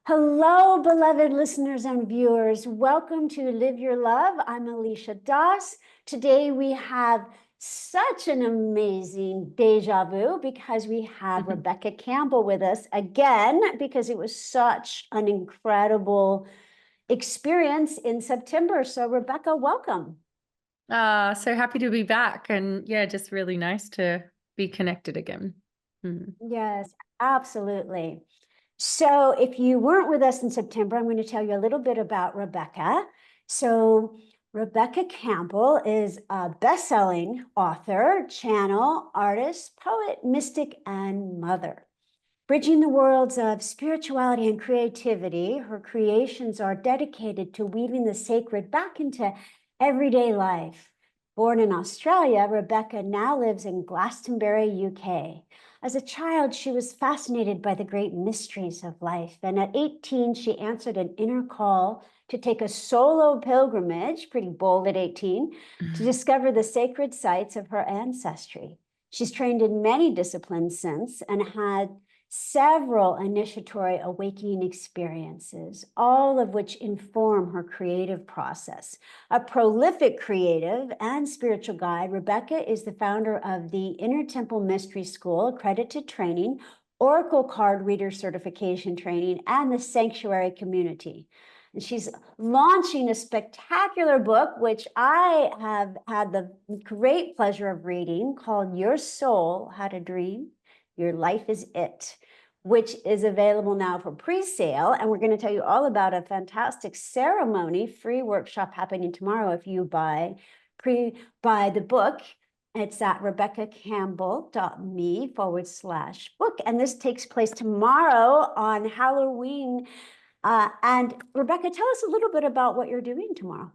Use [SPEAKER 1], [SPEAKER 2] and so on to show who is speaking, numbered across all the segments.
[SPEAKER 1] Hello, beloved listeners and viewers. Welcome to Live Your Love. I'm Alicia Das. Today we have such an amazing deja vu because we have Rebecca Campbell with us again because it was such an incredible experience in September. So Rebecca, welcome.
[SPEAKER 2] So happy to be back. And yeah, just really nice to be connected again.
[SPEAKER 1] Yes, absolutely. So if you weren't with us in September, I'm going to tell you a little bit about Rebecca. So Rebecca Campbell is a best-selling author, channel, artist, poet, mystic, and mother. Bridging the worlds of spirituality and creativity, her creations are dedicated to weaving the sacred back into everyday life. Born in Australia, Rebecca now lives in Glastonbury, UK. As a child, she was fascinated by the great mysteries of life. And at 18, she answered an inner call to take a solo pilgrimage, pretty bold at 18, to discover the sacred sites of her ancestry. She's trained in many disciplines since and had several initiatory awakening experiences, all of which inform her creative process. A prolific creative and spiritual guide, Rebecca is the founder of the Inner Temple Mystery School, accredited training, Oracle card reader certification training, and the Sanctuary Community. And she's launching a spectacular book, which I have had the great pleasure of reading, called Your Soul Had a Dream. Your Life is It, which is available now for pre-sale. And we're going to tell you all about a fantastic ceremony, free workshop happening tomorrow if you buy the book. It's at RebeccaCampbell.me/book. And this takes place tomorrow on Halloween. And Rebecca, tell us a little bit about what you're doing tomorrow.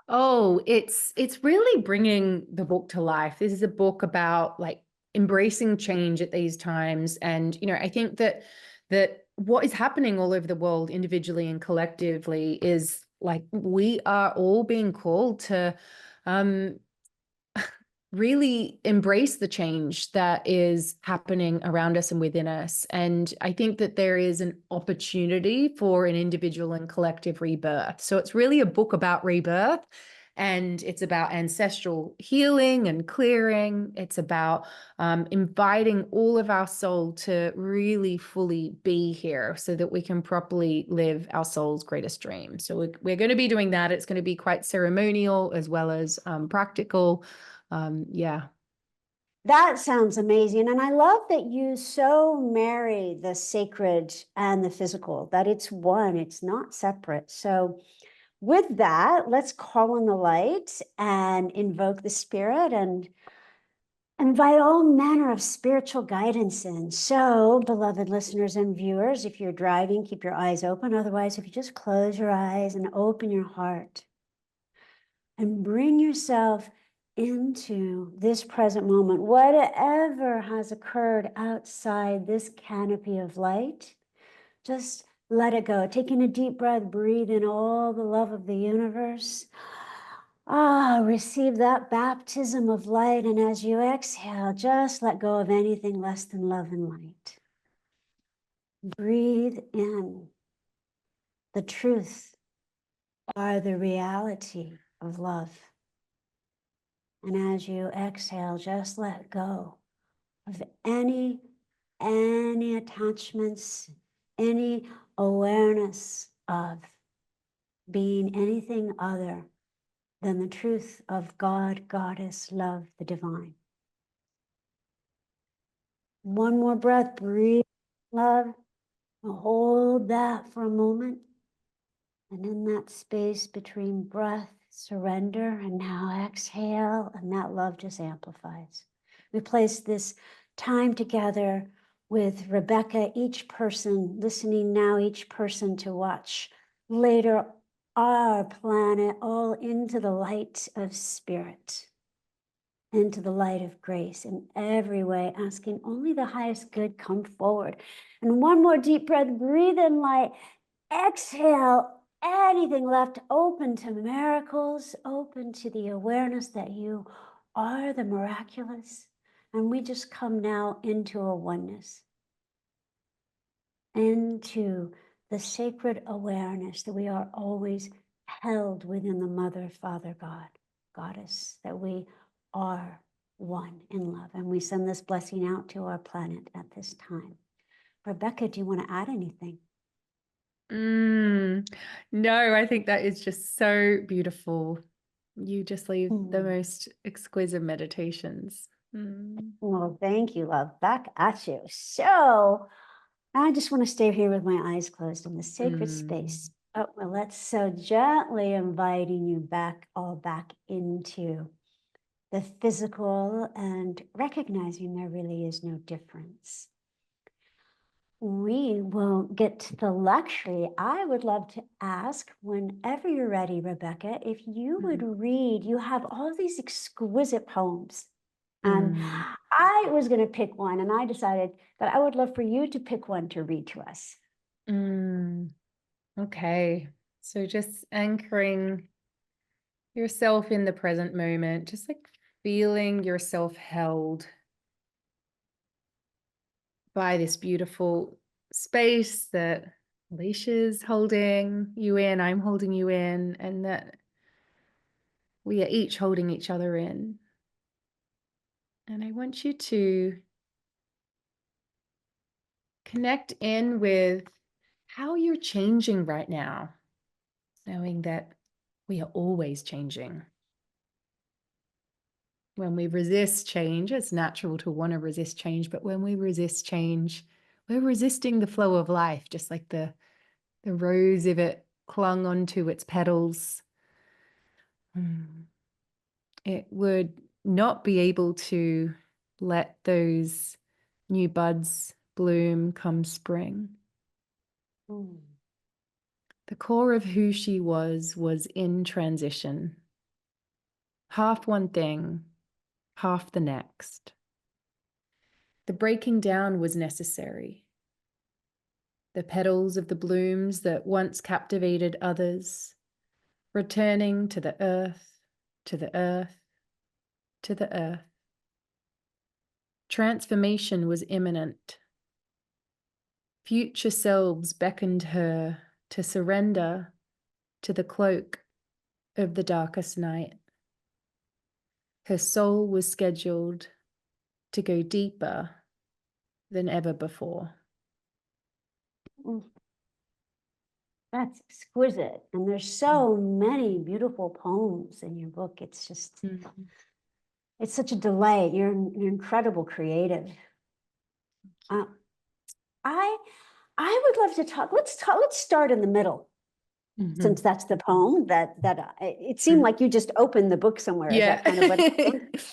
[SPEAKER 2] Oh, it's really bringing the book to life. This is a book about like embracing change at these times. And, I think that what is happening all over the world individually and collectively is like we are all being called to really embrace the change that is happening around us and within us. And I think that there is an opportunity for an individual and collective rebirth. So it's really a book about rebirth, and it's about ancestral healing and clearing. It's about inviting all of our soul to really fully be here so that we can properly live our soul's greatest dream. So we're going to be doing that. It's going to be quite ceremonial as well as practical. Yeah.
[SPEAKER 1] That sounds amazing. And I love that you so marry the sacred and the physical, that it's one, it's not separate. So with that, let's call on the light and invoke the spirit and invite all manner of spiritual guidance in. So, beloved listeners and viewers, if you're driving, keep your eyes open. Otherwise, if you just close your eyes and open your heart and bring yourself into this present moment, whatever has occurred outside this canopy of light, just let it go. Taking a deep breath, breathe in all the love of the universe. Receive that baptism of light. And as you exhale, just let go of anything less than love and light. Breathe in the truth or the reality of love. And as you exhale, just let go of any attachments, any awareness of being anything other than the truth of God, Goddess, love, the divine. One more breath, breathe love, hold that for a moment. And in that space between breath, surrender, and now exhale, and that love just amplifies. We place this time together with Rebecca, each person listening now, each person to watch later our planet all into the light of spirit, into the light of grace in every way, asking only the highest good come forward. And one more deep breath, breathe in light, exhale, anything left open to miracles, open to the awareness that you are the miraculous. And we just come now into a oneness, into the sacred awareness that we are always held within the Mother, Father, God, Goddess, that we are one in love. And we send this blessing out to our planet at this time. Rebecca, do you want to add anything?
[SPEAKER 2] No, I think that is just so beautiful. You just leave the
[SPEAKER 1] Mm.
[SPEAKER 2] most exquisite meditations.
[SPEAKER 1] Well, thank you, love. Back at you. So I just want to stay here with my eyes closed in the sacred space. Oh, well, let's so gently inviting you back into the physical and recognizing there really is no difference. We will get to the luxury. I would love to ask, whenever you're ready, Rebecca, if you would read, you have all these exquisite poems. And I was going to pick one, and I decided that I would love for you to pick one to read to us.
[SPEAKER 2] Okay. So just anchoring yourself in the present moment, just like feeling yourself held by this beautiful space that Alicia's holding you in, I'm holding you in, and that we are each holding each other in. And I want you to connect in with how you're changing right now, knowing that we are always changing. When we resist change, it's natural to want to resist change, but when we resist change, we're resisting the flow of life, just like the rose, if it clung onto its petals, it would not be able to let those new buds bloom come spring. The core of who she was in transition. Half one thing, half the next. The breaking down was necessary. The petals of the blooms that once captivated others, returning to the earth, to the earth, to the earth. Transformation was imminent. Future selves beckoned her to surrender to the cloak of the darkest night. Her soul was scheduled to go deeper than ever before.
[SPEAKER 1] That's exquisite. And there's so many beautiful poems in your book. It's just, it's such a delight. You're an incredible creative. I would love to talk. Let's start in the middle. Since that's the poem that it seemed like you just opened the book somewhere. Is that kind of what?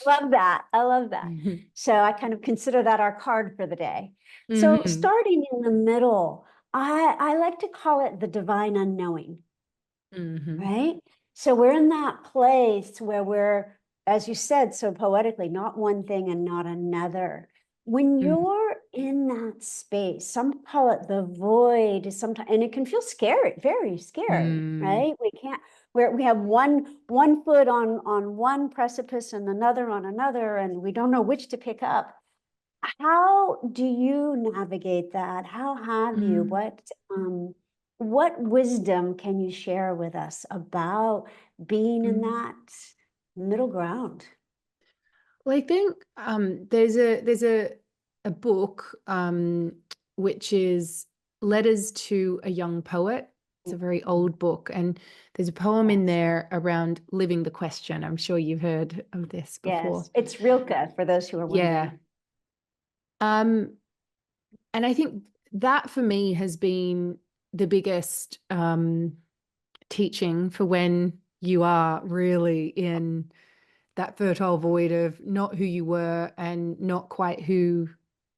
[SPEAKER 1] Love that. I love that. So I kind of consider that our card for the day. So starting in the middle, I like to call it the divine unknowing. Right? So we're in that place where we're, as you said so poetically, not one thing and not another. When you're in that space, some call it the void sometimes, and it can feel scary, very scary, right? We have one foot on one precipice and another on another, and we don't know which to pick up. How do you navigate that? How have you? What wisdom can you share with us about being in that middle ground?
[SPEAKER 2] Well, I think there's a book which is Letters to a Young Poet. It's a very old book, and there's a poem in there around living the question. I'm sure you've heard of this before.
[SPEAKER 1] Yes, it's Rilke for those who are wondering.
[SPEAKER 2] And I think that for me has been the biggest teaching for when you are really in that fertile void of not who you were and not quite who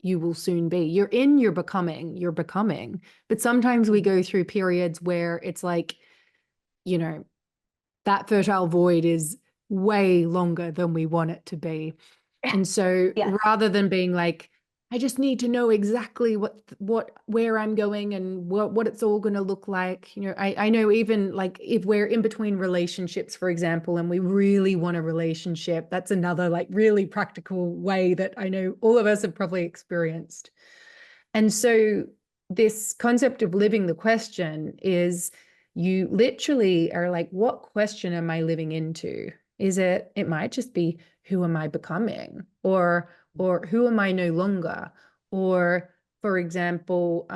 [SPEAKER 2] you will soon be. You're becoming. But sometimes we go through periods where it's like, you know, that fertile void is way longer than we want it to be. And so rather than being like, I just need to know exactly where I'm going and what it's all going to look like. You know, I know even like if we're in between relationships, for example, and we really want a relationship, that's another like really practical way that I know all of us have probably experienced. And so this concept of living the question is you literally are like, what question am I living into? It might just be, who am I becoming? Or who am I no longer? Or, for example,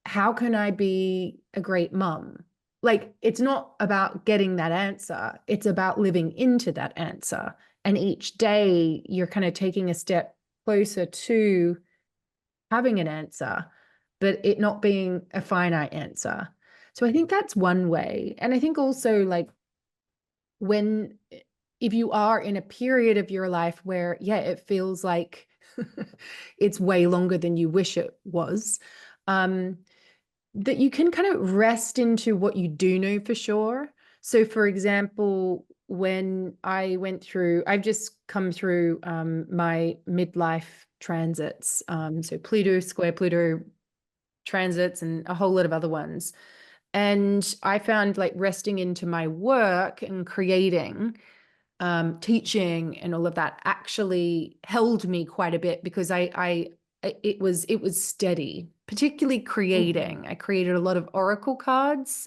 [SPEAKER 2] how can I be a great mum? Like, it's not about getting that answer. It's about living into that answer. And each day you're kind of taking a step closer to having an answer, but it not being a finite answer. So I think that's one way. And I think also, like, when, if you are in a period of your life where, yeah, it feels like it's way longer than you wish it was, that you can kind of rest into what you do know for sure. So, for example, when I've just come through my midlife transits. So Pluto, square Pluto transits, and a whole lot of other ones. And I found like resting into my work and creating, teaching and all of that actually held me quite a bit, because it was steady, particularly
[SPEAKER 1] Mhm.
[SPEAKER 2] creating. I created a lot of oracle cards,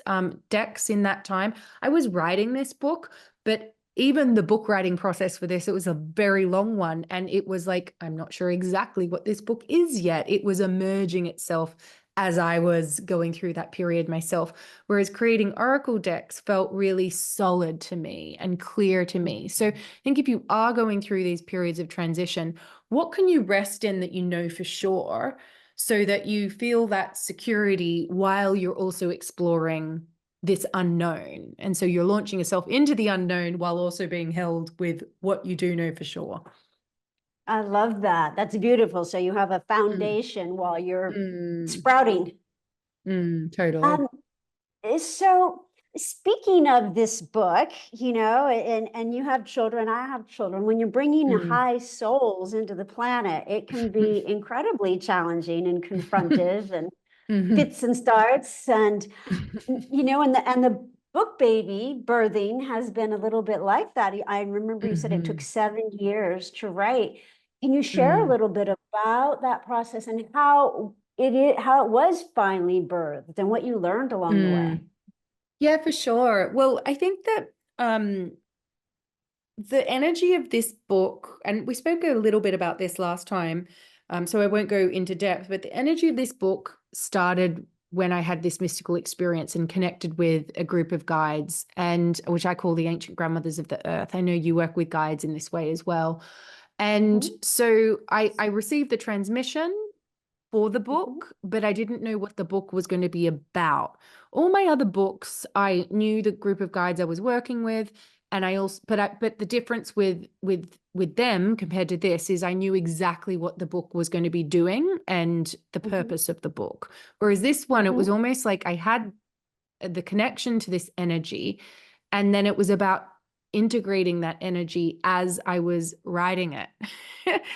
[SPEAKER 2] decks in that time. I was writing this book, but even the book writing process for this, it was a very long one. And it was like, I'm not sure exactly what this book is yet. It was emerging itself as I was going through that period myself. Whereas creating oracle decks felt really solid to me and clear to me. So I think if you are going through these periods of transition, what can you rest in that you know for sure, so that you feel that security while you're also exploring this unknown? And so you're launching yourself into the unknown while also being held with what you do know for sure.
[SPEAKER 1] I love that. That's beautiful. So you have a
[SPEAKER 2] Mm,
[SPEAKER 1] foundation while you're
[SPEAKER 2] mm,
[SPEAKER 1] sprouting.
[SPEAKER 2] totally.
[SPEAKER 1] Um, so speaking of this book, and you have children, I have children. When you're bringing
[SPEAKER 2] Mm.
[SPEAKER 1] high souls into the planet, it can be incredibly challenging and confrontive and
[SPEAKER 2] Mhm.
[SPEAKER 1] fits and starts. And and the book baby birthing has been a little bit like that. I remember you said it took
[SPEAKER 2] Mhm.
[SPEAKER 1] 7 years to write. Can you share a
[SPEAKER 2] Mm.
[SPEAKER 1] little bit about that process and how it was finally birthed and what you learned along the way?
[SPEAKER 2] Mm. Yeah, for sure. Well, I think that um the energy of this book, and we spoke a little bit about this last time, so I won't go into depth, but the energy of this book started when I had this mystical experience and connected with a group of guides, and which I call the ancient grandmothers of the earth. I know you work with guides in this way as well. And
[SPEAKER 1] Mhm,
[SPEAKER 2] so I received the transmission for the
[SPEAKER 1] mhm,
[SPEAKER 2] book, but I didn't know what the book was going to be about. All my other books, I knew the group of guides I was working with, and I also, but the difference with them compared to this is I knew exactly what the book was going to be doing and the
[SPEAKER 1] mhm,
[SPEAKER 2] purpose of the book. Whereas this one, it was
[SPEAKER 1] mhm.
[SPEAKER 2] almost like I had the connection to this energy, and then it was about integrating that energy as I was writing it.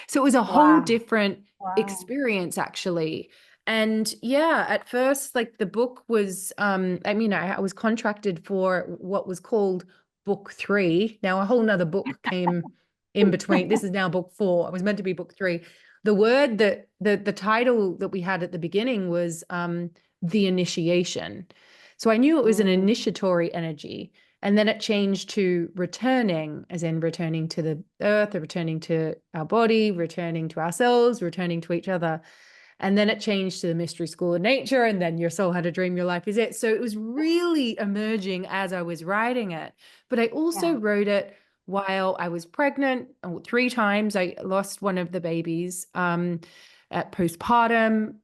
[SPEAKER 2] So it was a whole
[SPEAKER 1] Wow.
[SPEAKER 2] different
[SPEAKER 1] Wow.
[SPEAKER 2] experience, actually. And yeah, at first, like, the book was, I mean, I was contracted for what was called book 3. Now a whole nother book came in between. This is now book 4. It was meant to be book 3. The word that the title that we had at the beginning was the initiation. So I knew it was an
[SPEAKER 1] Mm,
[SPEAKER 2] initiatory energy. And then it changed to returning, as in returning to the earth, or returning to our body, returning to ourselves, returning to each other. And then it changed to the mystery school of nature. And then your soul had a dream, your life is it. So it was really emerging as I was writing it. But I also
[SPEAKER 1] yeah.
[SPEAKER 2] wrote it while I was pregnant. 3 times I lost one of the babies, at postpartum.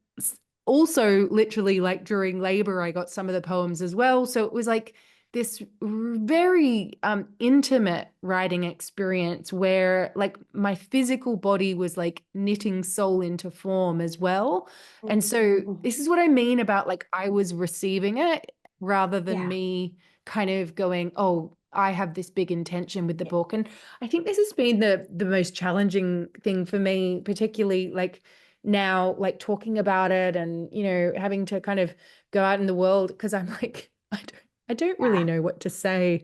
[SPEAKER 2] Also, literally, like, during labor, I got some of the poems as well. So it was like this very intimate writing experience where, like, my physical body was like knitting soul into form as well. And so
[SPEAKER 1] Mhm.
[SPEAKER 2] this is what I mean about, like, I was receiving it rather than
[SPEAKER 1] Yeah.
[SPEAKER 2] me kind of going, oh, I have this big intention with the book. And I think this has been the most challenging thing for me, particularly, like, now, like, talking about it and, having to kind of go out in the world, because I'm like, I don't really
[SPEAKER 1] Yeah.
[SPEAKER 2] know what to say.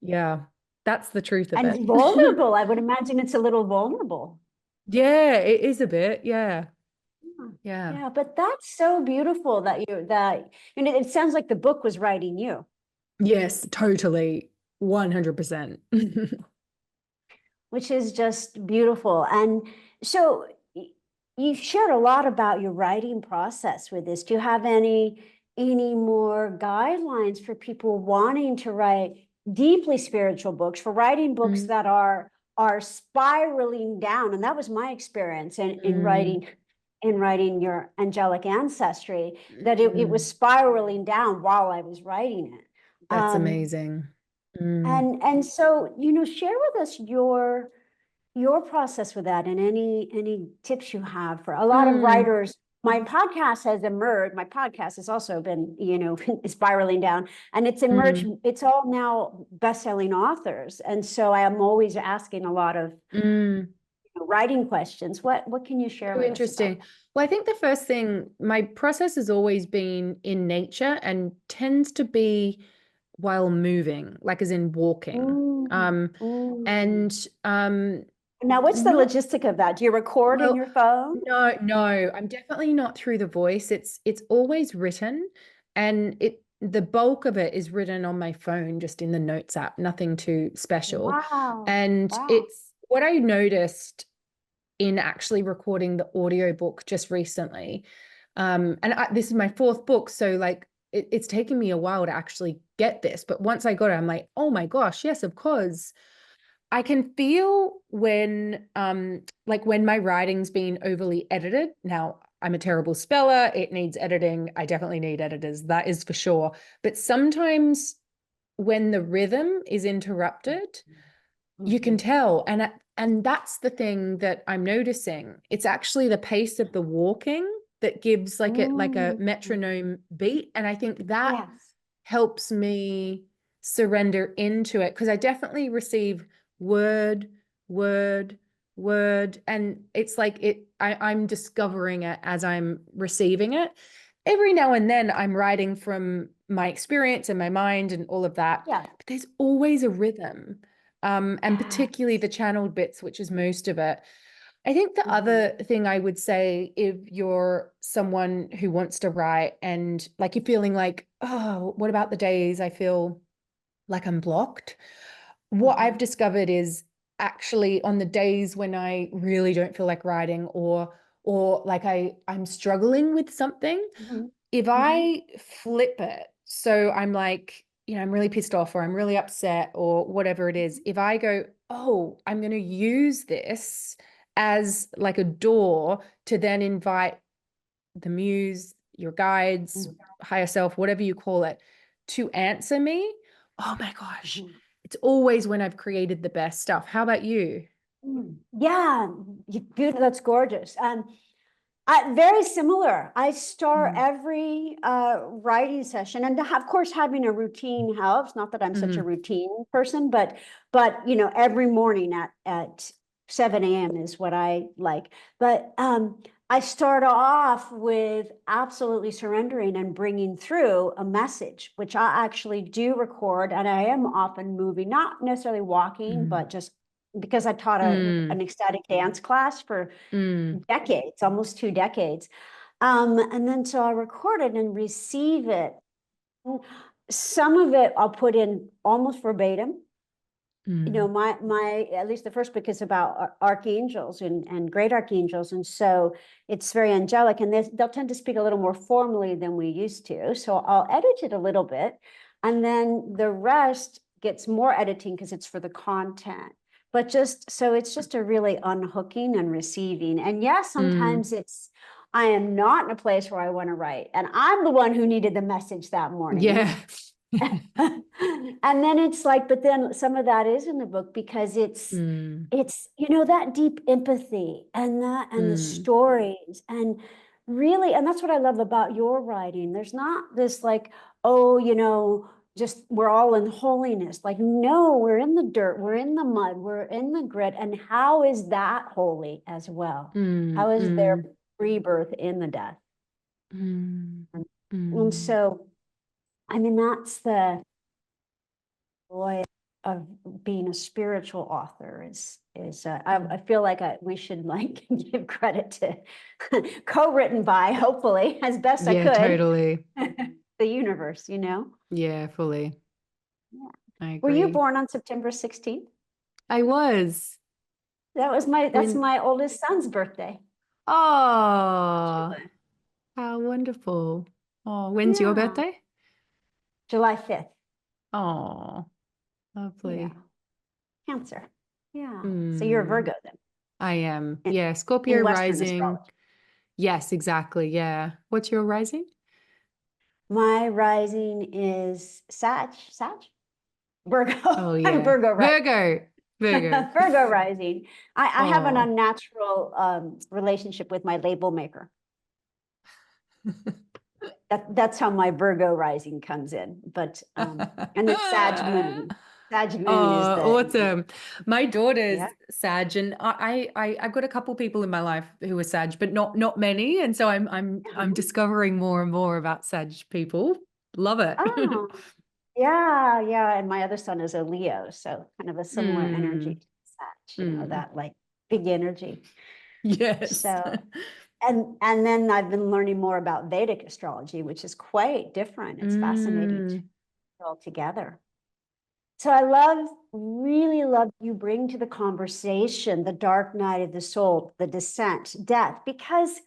[SPEAKER 2] Yeah, that's the truth of it.
[SPEAKER 1] And vulnerable. I would imagine it's a little vulnerable.
[SPEAKER 2] Yeah, it is a bit. Yeah. Yeah.
[SPEAKER 1] But that's so beautiful and it sounds like the book was writing you,
[SPEAKER 2] Yes, totally. 100%.
[SPEAKER 1] which is just beautiful. And so you've shared a lot about your writing process with this. Do you have any more guidelines for people wanting to write deeply spiritual books, for writing books
[SPEAKER 2] Mm,
[SPEAKER 1] that are spiraling down? And that was my experience in
[SPEAKER 2] mm,
[SPEAKER 1] writing your angelic ancestry, that it was
[SPEAKER 2] mm.
[SPEAKER 1] spiraling down while I was writing it.
[SPEAKER 2] That's
[SPEAKER 1] Um,
[SPEAKER 2] amazing. Mm,
[SPEAKER 1] and so, share with us your process with that, and any tips you have for a lot of
[SPEAKER 2] mm,
[SPEAKER 1] writers. My podcast has emerged. My podcast has also been, spiraling down, and it's emerged.
[SPEAKER 2] mm,
[SPEAKER 1] It's all now best-selling authors, and so I am always asking a lot of
[SPEAKER 2] mm.
[SPEAKER 1] writing questions. What can you share
[SPEAKER 2] So
[SPEAKER 1] with us about
[SPEAKER 2] interesting. Well, I think the first thing, my process has always been in nature and tends to be while moving, like as in
[SPEAKER 1] that?
[SPEAKER 2] walking.
[SPEAKER 1] Mm.
[SPEAKER 2] And
[SPEAKER 1] Now, what's the
[SPEAKER 2] not
[SPEAKER 1] logistic of that? Do you record in
[SPEAKER 2] well,
[SPEAKER 1] your phone?
[SPEAKER 2] no, I'm definitely not through the voice. It's always written, and the bulk of it is written on my phone, just in the notes app, nothing too special.
[SPEAKER 1] Wow.
[SPEAKER 2] And
[SPEAKER 1] Wow.
[SPEAKER 2] it's what I noticed in actually recording the audiobook just recently. This is my fourth book, so like it's taken me a while to actually get this. But once I got it, I'm like, oh my gosh, yes, of course. I can feel when my writing's been overly edited. Now, I'm a terrible speller. It needs editing. I definitely need editors. That is for sure. But sometimes when the rhythm is interrupted, you can
[SPEAKER 1] Mhm.
[SPEAKER 2] tell. And that's the thing that I'm noticing. It's actually the pace of the walking that gives like a
[SPEAKER 1] Mm.
[SPEAKER 2] metronome beat. And I think that
[SPEAKER 1] Yes.
[SPEAKER 2] helps me surrender into it, because I definitely receive word, word, word. And it's like I'm discovering it as I'm receiving it. Every now and then I'm writing from my experience and my mind and all of that.
[SPEAKER 1] Yeah.
[SPEAKER 2] But there's always a rhythm. And particularly
[SPEAKER 1] Yes.
[SPEAKER 2] the channeled bits, which is most of it. I think the
[SPEAKER 1] Mhm.
[SPEAKER 2] other thing I would say, if you're someone who wants to write and like you're feeling like, oh, what about the days I feel like I'm blocked? What I've
[SPEAKER 1] Mhm.
[SPEAKER 2] discovered is actually on the days when I really don't feel like writing, or like I'm struggling with something,
[SPEAKER 1] Mhm.
[SPEAKER 2] if
[SPEAKER 1] Mhm.
[SPEAKER 2] I flip it, so I'm like, I'm really pissed off or I'm really upset or whatever it is, if I go, oh, I'm going to use this as like a door to then invite the muse, your guides,
[SPEAKER 1] Mhm.
[SPEAKER 2] higher self, whatever you call it, to answer me. Oh my gosh,
[SPEAKER 1] Mhm.
[SPEAKER 2] it's always when I've created the best stuff. How about you?
[SPEAKER 1] Yeah, beautiful. That's gorgeous. Very similar. I start
[SPEAKER 2] Mm,
[SPEAKER 1] every writing session, and of course, having a routine helps. Not that I'm such a
[SPEAKER 2] mm,
[SPEAKER 1] routine person, but every morning at 7 a.m. is what I like. But I start off with absolutely surrendering and bringing through a message, which I actually do record, and I am often moving, not necessarily walking,
[SPEAKER 2] mm,
[SPEAKER 1] but just because I taught
[SPEAKER 2] mm,
[SPEAKER 1] an ecstatic dance class for
[SPEAKER 2] mm,
[SPEAKER 1] decades, almost 2 decades. And then so I record it and receive it. Some of it I'll put in almost verbatim.
[SPEAKER 2] mm,
[SPEAKER 1] My at least the first book is about archangels and great archangels, and so it's very angelic, and they'll tend to speak a little more formally than we used to. So I'll edit it a little bit, and then the rest gets more editing because it's for the content. But just so it's just a really unhooking and receiving. And yes,
[SPEAKER 2] mm.
[SPEAKER 1] sometimes I am not in a place where I want to write, and I'm the one who needed the message that morning.
[SPEAKER 2] Yeah.
[SPEAKER 1] And then it's like, but then some of that is in the book because it's
[SPEAKER 2] Mm,
[SPEAKER 1] it's that deep empathy and the
[SPEAKER 2] mm,
[SPEAKER 1] stories, and really, and that's what I love about your writing. There's not this like, oh, just we're all in holiness. Like, no, we're in the dirt, we're in the mud, we're in the grit. And how is that holy as well?
[SPEAKER 2] mm,
[SPEAKER 1] How is there
[SPEAKER 2] mm,
[SPEAKER 1] rebirth in the death?
[SPEAKER 2] mm,
[SPEAKER 1] And
[SPEAKER 2] mm,
[SPEAKER 1] so, I mean, that's the joy of being a spiritual author, is I feel like we should like give credit to co-written by, hopefully, as best I
[SPEAKER 2] Yeah,
[SPEAKER 1] could,
[SPEAKER 2] totally.
[SPEAKER 1] the universe, you know?
[SPEAKER 2] Yeah, fully.
[SPEAKER 1] Yeah.
[SPEAKER 2] I
[SPEAKER 1] Were you
[SPEAKER 2] agree.
[SPEAKER 1] born on September 16th?
[SPEAKER 2] I was.
[SPEAKER 1] That's
[SPEAKER 2] When,
[SPEAKER 1] my oldest son's birthday.
[SPEAKER 2] oh, how wonderful. Oh, when's your
[SPEAKER 1] Yeah,
[SPEAKER 2] birthday?
[SPEAKER 1] July 5th.
[SPEAKER 2] Oh,
[SPEAKER 1] Yeah,
[SPEAKER 2] lovely.
[SPEAKER 1] Cancer. Yeah. So you're a
[SPEAKER 2] Hmm.
[SPEAKER 1] Virgo then,
[SPEAKER 2] I am.
[SPEAKER 1] in,
[SPEAKER 2] Yeah,
[SPEAKER 1] in
[SPEAKER 2] Scorpio
[SPEAKER 1] Western
[SPEAKER 2] rising.
[SPEAKER 1] astrology.
[SPEAKER 2] Yes, exactly. Yeah. What's your rising?
[SPEAKER 1] My rising is Sag, Virgo.
[SPEAKER 2] Oh,
[SPEAKER 1] I'm
[SPEAKER 2] yeah.
[SPEAKER 1] Virgo rising.
[SPEAKER 2] Virgo. Virgo.
[SPEAKER 1] Virgo rising. I have an
[SPEAKER 2] Oh.
[SPEAKER 1] unnatural relationship with my label maker. That's how my Virgo rising comes in. But and then Sag moon. Sag moon is
[SPEAKER 2] Oh,
[SPEAKER 1] the
[SPEAKER 2] awesome. My daughter's
[SPEAKER 1] yeah.
[SPEAKER 2] Sag, and I've got a couple people in my life who are Sag, but not many. And so I'm
[SPEAKER 1] Uh-huh.
[SPEAKER 2] discovering more and more about Sag people. Love it.
[SPEAKER 1] Oh, yeah, yeah. And my other son is a Leo, so kind of a similar energy
[SPEAKER 2] Mm,
[SPEAKER 1] to Sag,
[SPEAKER 2] mm.
[SPEAKER 1] that like big energy.
[SPEAKER 2] Yes.
[SPEAKER 1] So and then I've been learning more about Vedic astrology, which is quite different. It's fascinating to
[SPEAKER 2] Mm,
[SPEAKER 1] put all together. So I really love you bring to the conversation the dark night of the soul, the descent, death, because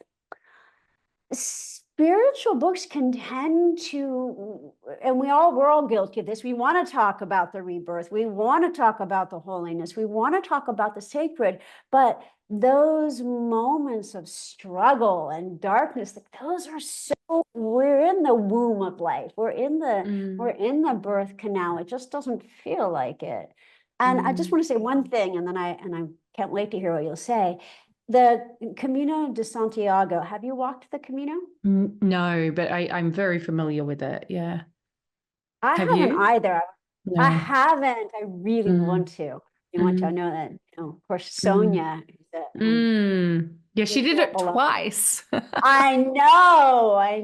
[SPEAKER 1] spiritual books can tend to, and we're all guilty of this. We want to talk about the rebirth. We want to talk about the holiness. We want to talk about the sacred, but those moments of struggle and darkness, like those are so, we're in the womb of life. We're
[SPEAKER 2] mm,
[SPEAKER 1] in the birth canal. It just doesn't feel like it. And I just
[SPEAKER 2] mm.
[SPEAKER 1] want to say one thing, and then I can't wait to hear what you'll say. The Camino de Santiago, have you walked the Camino?
[SPEAKER 2] No, but I'm very familiar with it. Yeah.
[SPEAKER 1] I
[SPEAKER 2] Have
[SPEAKER 1] haven't
[SPEAKER 2] you?
[SPEAKER 1] either. I
[SPEAKER 2] No.
[SPEAKER 1] haven't. I really want
[SPEAKER 2] Mm,
[SPEAKER 1] to. I want to. I
[SPEAKER 2] mm,
[SPEAKER 1] know that, of course,
[SPEAKER 2] mm.
[SPEAKER 1] Sonia,
[SPEAKER 2] Yeah, she did
[SPEAKER 1] grew up
[SPEAKER 2] it
[SPEAKER 1] alone.
[SPEAKER 2] twice.
[SPEAKER 1] I know. I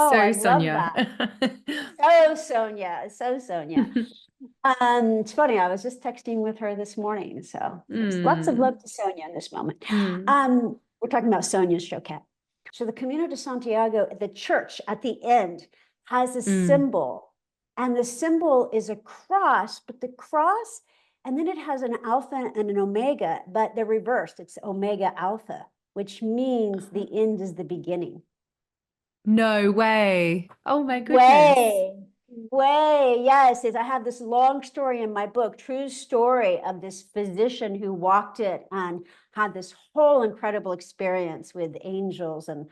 [SPEAKER 2] So
[SPEAKER 1] love
[SPEAKER 2] Sonia.
[SPEAKER 1] that. So Sonia, so Sonia. It's funny. I was just texting with her this morning. So there's lots of
[SPEAKER 2] Mm,
[SPEAKER 1] love to Sonia in this moment.
[SPEAKER 2] mm,
[SPEAKER 1] We're talking about Sonia's Choquette. So the Camino de Santiago, the church at the end has a
[SPEAKER 2] mm.
[SPEAKER 1] symbol, and the symbol is a cross, but the cross, and then it has an alpha and an omega, but they're reversed. It's omega alpha, which means the end is the beginning.
[SPEAKER 2] No way. Oh my goodness.
[SPEAKER 1] Way, way, yes. I have this long story in my book, true story of this physician who walked it and had this whole incredible experience with angels and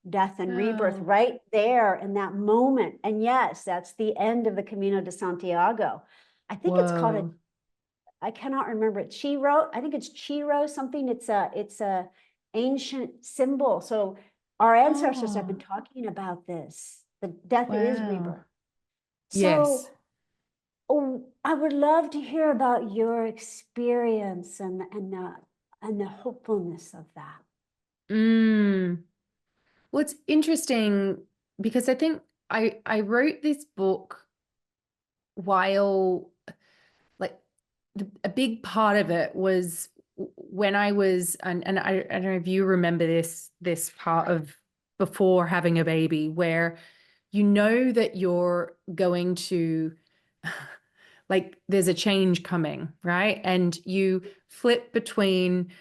[SPEAKER 1] death and rebirth
[SPEAKER 2] Wow.
[SPEAKER 1] right there in that moment. And yes, that's the end of the Camino de Santiago. I think it's called
[SPEAKER 2] Whoa.
[SPEAKER 1] I cannot remember it. Chiro, I think it's Chiro something. It's a ancient symbol. So our ancestors have been
[SPEAKER 2] Oh,
[SPEAKER 1] talking about this. The death is
[SPEAKER 2] wow.
[SPEAKER 1] rebirth.
[SPEAKER 2] Yes.
[SPEAKER 1] So I would love to hear about your experience and the hopefulness of that.
[SPEAKER 2] Mm. Well, it's interesting because I think I wrote this book while like a big part of it was when I was and I don't know if you remember this part of before having a baby where you know that you're going to like there's a change coming, right? And you flip between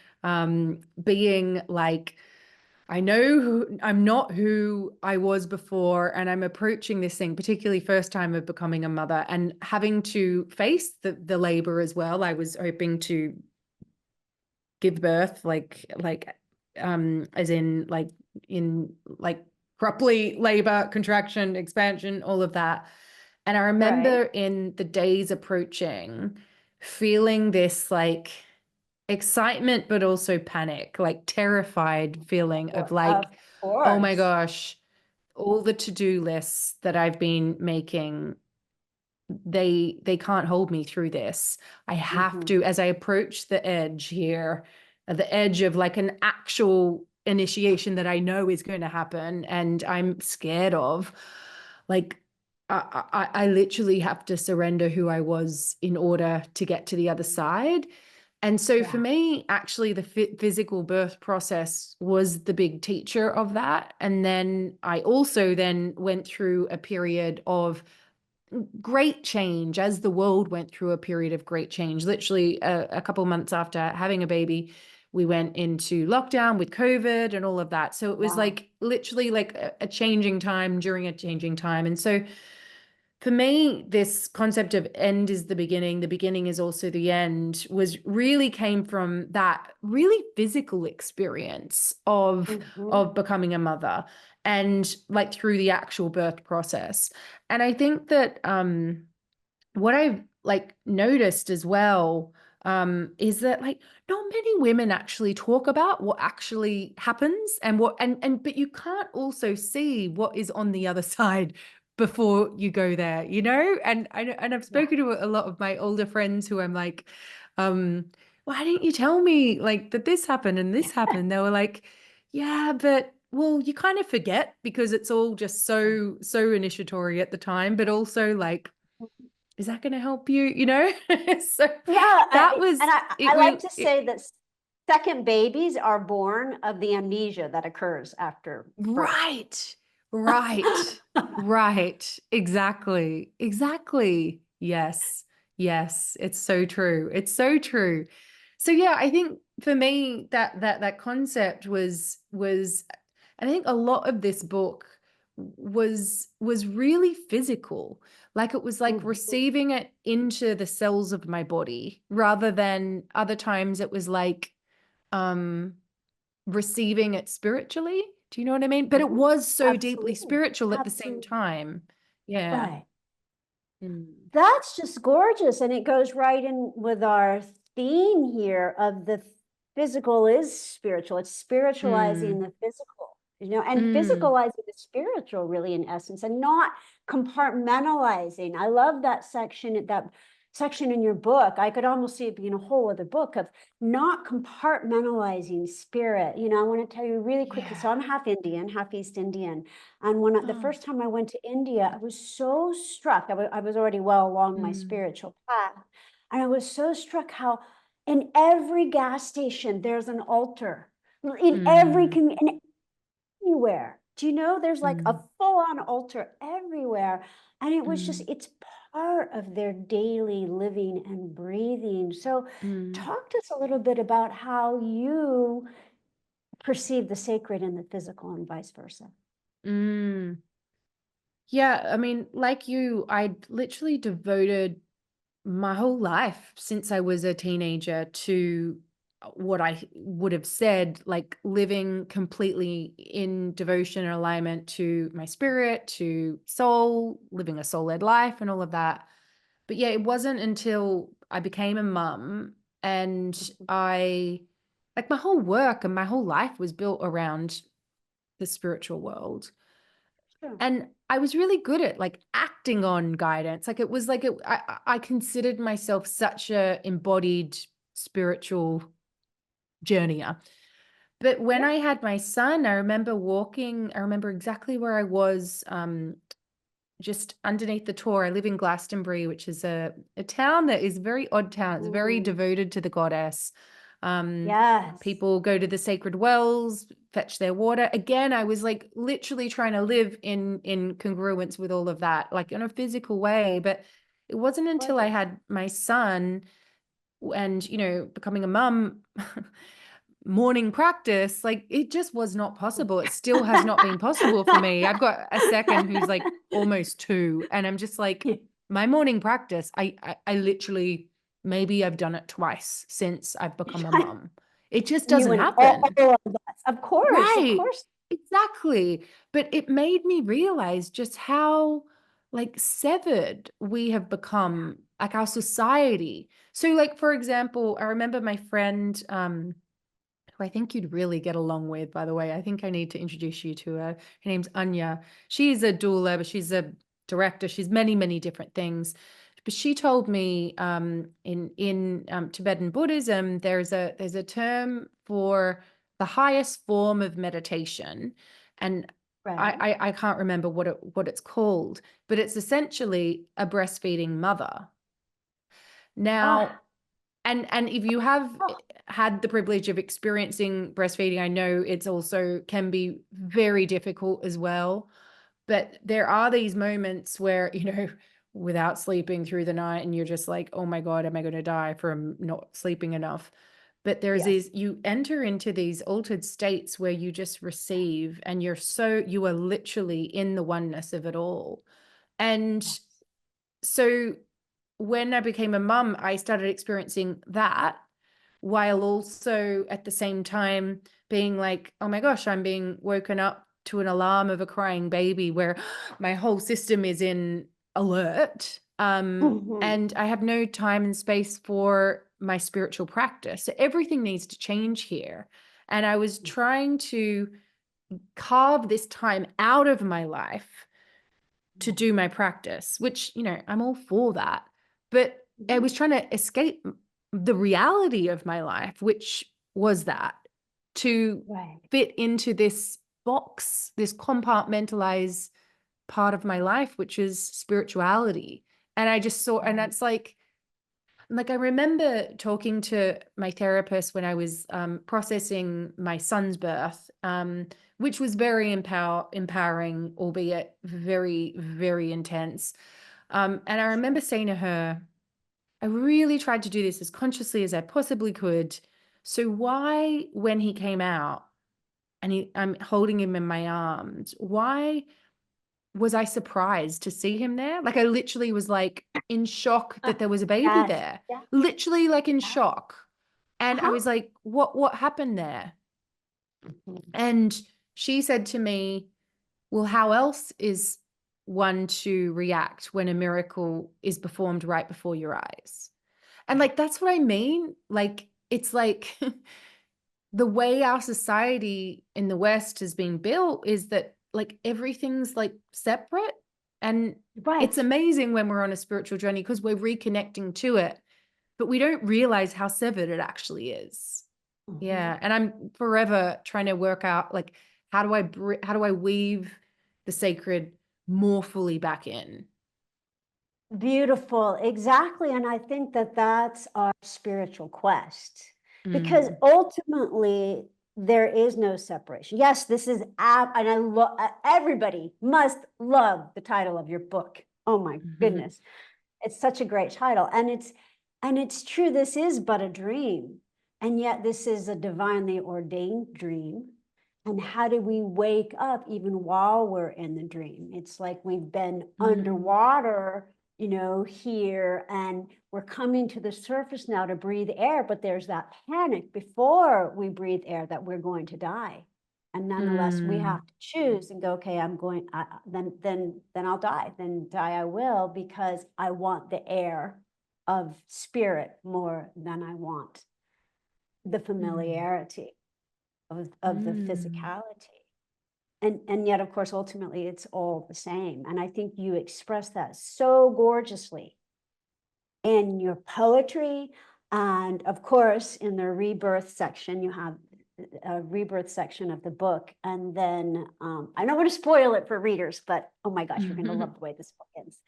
[SPEAKER 2] being like I know I'm not who I was before, and I'm approaching this thing, particularly first time of becoming a mother and having to face the labor as well. I was hoping to give birth, as in like properly labor, contraction, expansion, all of that. And I
[SPEAKER 1] Right.
[SPEAKER 2] remember in the days approaching, feeling this like excitement, but also panic, like terrified feeling of
[SPEAKER 1] Of
[SPEAKER 2] like, oh my
[SPEAKER 1] course.
[SPEAKER 2] gosh, all the to-do lists that I've been making, they can't hold me through this. I have
[SPEAKER 1] Mhm.
[SPEAKER 2] to, as I approach the edge here, the edge of like an actual initiation that I know is going to happen and I'm scared of, like I literally have to surrender who I was in order to get to the other side. And so for
[SPEAKER 1] Yeah.
[SPEAKER 2] me, actually, the physical birth process was the big teacher of that. And then I also then went through a period of great change as the world went through a period of great change. Literally a couple of months after having a baby, we went into lockdown with COVID and all of that. So it was
[SPEAKER 1] Wow.
[SPEAKER 2] like literally like a changing time during a changing time. And so for me, this concept of end is the beginning is also the end, was really came from that really physical experience
[SPEAKER 1] Mhm.
[SPEAKER 2] of becoming a mother, and like through the actual birth process. And I think that what I've like noticed as well is that like not many women actually talk about what actually happens, and what and but you can't also see what is on the other side before you go there, you know. And I've
[SPEAKER 1] Yeah.
[SPEAKER 2] spoken to a lot of my older friends who I'm like, um why didn't you tell me like that this happened and this happened? They were like, yeah, but well, you kind of forget because it's all just so initiatory at the time, but also like, is that going to help you, you know? So
[SPEAKER 1] Yeah,
[SPEAKER 2] that was
[SPEAKER 1] and I like to say that second babies are born of the amnesia that occurs after birth.
[SPEAKER 2] right, right, right, exactly, yes, it's so true, it's so true. So yeah, I think for me that concept was and I think a lot of this book was really physical. Like it was like
[SPEAKER 1] Mhm.
[SPEAKER 2] receiving it into the cells of my body, rather than other times it was like um receiving it spiritually. Do you know what I mean? But it
[SPEAKER 1] Mhm.
[SPEAKER 2] was so deeply
[SPEAKER 1] Absolutely.
[SPEAKER 2] spiritual at the same
[SPEAKER 1] Absolutely.
[SPEAKER 2] time. Yeah.
[SPEAKER 1] Right.
[SPEAKER 2] Mm.
[SPEAKER 1] That's just gorgeous. And it goes right in with our theme here of the physical is spiritual. It's spiritualizing
[SPEAKER 2] Mm.
[SPEAKER 1] the physical, and
[SPEAKER 2] Mm.
[SPEAKER 1] physicalizing the spiritual, really, in essence, and not compartmentalizing. I love that section in your book. I could almost see it being a whole other book of not compartmentalizing spirit. I want to tell you really quickly.
[SPEAKER 2] Yeah.
[SPEAKER 1] So I'm half Indian, half East Indian. And when the
[SPEAKER 2] Oh.
[SPEAKER 1] first time I went to India, I was so struck. I was already well along my
[SPEAKER 2] Mm.
[SPEAKER 1] spiritual path. And I was so struck how in every gas station, there's an altar.
[SPEAKER 2] Mm.
[SPEAKER 1] In anywhere. Do you know there's like a
[SPEAKER 2] Mm.
[SPEAKER 1] full-on altar everywhere? And it was just,
[SPEAKER 2] Mm.
[SPEAKER 1] it's part of their daily living and breathing. So
[SPEAKER 2] Mm.
[SPEAKER 1] talk to us a little bit about how you perceive the sacred in the physical and vice versa.
[SPEAKER 2] Mm. Yeah, I mean, like you, I literally devoted my whole life since I was a teenager to what I would have said, like living completely in devotion and alignment to my spirit, to soul, living a soul led life, and all of that. But yeah, it wasn't until I became a mum and I, like, my whole work and my whole life was built around the spiritual world.
[SPEAKER 1] Sure.
[SPEAKER 2] And I was really good at like acting on guidance. Like it was like I considered myself such a embodied spiritual journeyer. But when
[SPEAKER 1] Yeah.
[SPEAKER 2] I had my son, I remember exactly where I was, just underneath the Tor. I live in Glastonbury, which is a town that is a very odd town. It's very
[SPEAKER 1] Ooh.
[SPEAKER 2] devoted to the goddess. Um,
[SPEAKER 1] Yes.
[SPEAKER 2] People go to the sacred wells, fetch their water. Again, I was like literally trying to live in congruence with all of that, like in a physical way. But it wasn't until I
[SPEAKER 1] Gorgeous.
[SPEAKER 2] had my son and, becoming a mum, morning practice, like it just was not possible. It still has not been possible for me. I've got a second who's like almost 2, and I'm just like, my morning practice, I literally, maybe I've done it twice since I've become a mum. It just
[SPEAKER 1] You
[SPEAKER 2] doesn't
[SPEAKER 1] and all
[SPEAKER 2] happen.
[SPEAKER 1] of us. Of course, of
[SPEAKER 2] Right.
[SPEAKER 1] course.
[SPEAKER 2] Exactly. But it made me realize just how like severed we have become, like our society. So like, for example, I remember my friend, who I think you'd really get along with, by the way. I think I need to introduce you to her. Her name's Anya. She's a doula, but she's a director. She's many, many different things. But she told me in Tibetan Buddhism, there's a term for the highest form of meditation, and
[SPEAKER 1] Right.
[SPEAKER 2] I can't remember what it's called, but it's essentially a breastfeeding mother. Now,
[SPEAKER 1] Ah,
[SPEAKER 2] And if you have
[SPEAKER 1] Oh,
[SPEAKER 2] had the privilege of experiencing breastfeeding, I know it's also can be very difficult as well. But there are these moments where, without sleeping through the night and you're just like, oh my God, am I going to die from not sleeping enough? But there's
[SPEAKER 1] yes.
[SPEAKER 2] these, you enter into these altered states where you just receive and you are literally in the oneness of it all. And
[SPEAKER 1] Yes.
[SPEAKER 2] so when I became a mum, I started experiencing that while also at the same time being like, oh my gosh, I'm being woken up to an alarm of a crying baby where my whole system is in alert.
[SPEAKER 1] Mhm.
[SPEAKER 2] And I have no time and space for my spiritual practice. So everything needs to change here. And I was trying to carve this time out of my life to
[SPEAKER 1] Yes.
[SPEAKER 2] do my practice, which, I'm all for that. But I
[SPEAKER 1] Mhm.
[SPEAKER 2] was trying to escape the reality of my life, which was that to
[SPEAKER 1] Right.
[SPEAKER 2] fit into this box, this compartmentalized part of my life, which is spirituality. And I just saw, and
[SPEAKER 1] Right.
[SPEAKER 2] that's like I remember talking to my therapist when I was processing my son's birth, which was very empowering, albeit very, very intense. And I remember saying to her, I really tried to do this as consciously as I possibly could. So why, when he came out and I'm holding him in my arms, why was I surprised to see him there? Like I literally was like in shock that there was a baby
[SPEAKER 1] Yes.
[SPEAKER 2] there,
[SPEAKER 1] Yeah.
[SPEAKER 2] literally like in
[SPEAKER 1] Yeah.
[SPEAKER 2] shock. And I
[SPEAKER 1] Uh-huh.
[SPEAKER 2] was like, what happened there?
[SPEAKER 1] Mhm.
[SPEAKER 2] And she said to me, well, how else is one to react when a miracle is performed right before your eyes? And like, that's what I mean. Like, it's like the way our society in the West has been built is that like everything's like separate. And it's
[SPEAKER 1] Right.
[SPEAKER 2] amazing when we're on a spiritual journey because we're reconnecting to it, but we don't realize how severed it actually is.
[SPEAKER 1] Mhm.
[SPEAKER 2] Yeah. And I'm forever trying to work out like, how do I weave the sacred more fully back in?
[SPEAKER 1] Beautiful, exactly. And I think that that's our spiritual quest because
[SPEAKER 2] Mm,
[SPEAKER 1] ultimately there is no separation. Yes, this is app, and I love everybody must love the title of your book. Oh my
[SPEAKER 2] mhm,
[SPEAKER 1] goodness. It's such a great title. And it's true, this is but a dream. And yet this is a divinely ordained dream. And how do we wake up even while we're in the dream? It's like we've been
[SPEAKER 2] mm,
[SPEAKER 1] underwater, here, and we're coming to the surface now to breathe air, but there's that panic before we breathe air that we're going to die. And nonetheless, we
[SPEAKER 2] mm,
[SPEAKER 1] have to choose and go, okay, I'm going, then I'll die. Then die I will, because I want the air of spirit more than I want the
[SPEAKER 2] mm,
[SPEAKER 1] familiarity of the
[SPEAKER 2] mm,
[SPEAKER 1] physicality. And yet, of course, ultimately it's all the same. And I think you express that so gorgeously in your poetry. And of course, in the rebirth section, you have a rebirth section of the book. And then I don't want to spoil it for readers, but oh my gosh, you're going to
[SPEAKER 2] mm,
[SPEAKER 1] love the way this book ends.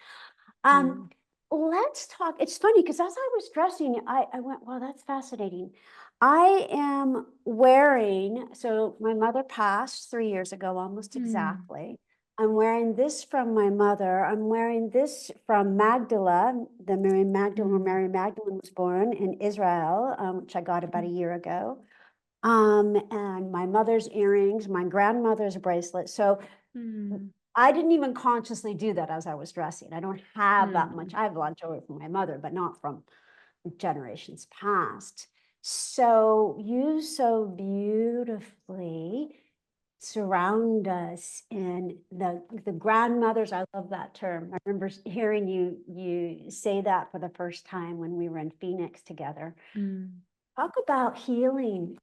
[SPEAKER 1] Um, let's talk. It's funny because as I was dressing, I went, well, that's fascinating. I am wearing, so my mother passed 3 years ago, almost
[SPEAKER 2] mm,
[SPEAKER 1] exactly. I'm wearing this from my mother. I'm wearing this from Magdala, the Mary Magdalene, where
[SPEAKER 2] mm,
[SPEAKER 1] Mary Magdalene was born in Israel, which I got about a
[SPEAKER 2] mm,
[SPEAKER 1] year ago. And my mother's earrings, my grandmother's bracelet. So
[SPEAKER 2] mm,
[SPEAKER 1] I didn't even consciously do that as I was dressing. I don't have that much.
[SPEAKER 2] mm,
[SPEAKER 1] I have a lot of joy from my mother, but not from generations past. So you so beautifully surround us in the grandmothers. I love that term. I remember hearing you say that for the first time when we were in Phoenix together.
[SPEAKER 2] mm,
[SPEAKER 1] Talk about healing,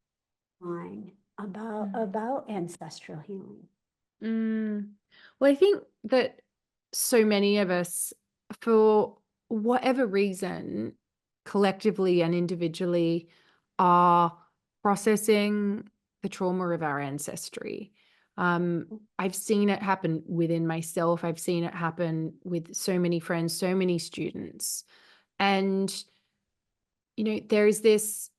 [SPEAKER 1] line
[SPEAKER 2] mm.
[SPEAKER 1] about ancestral healing.
[SPEAKER 2] Mm. Well, I think that so many of us, for whatever reason, collectively and individually, are processing the trauma of our ancestry. I've seen it happen within myself. I've seen it happen with so many friends, so many students. And there's this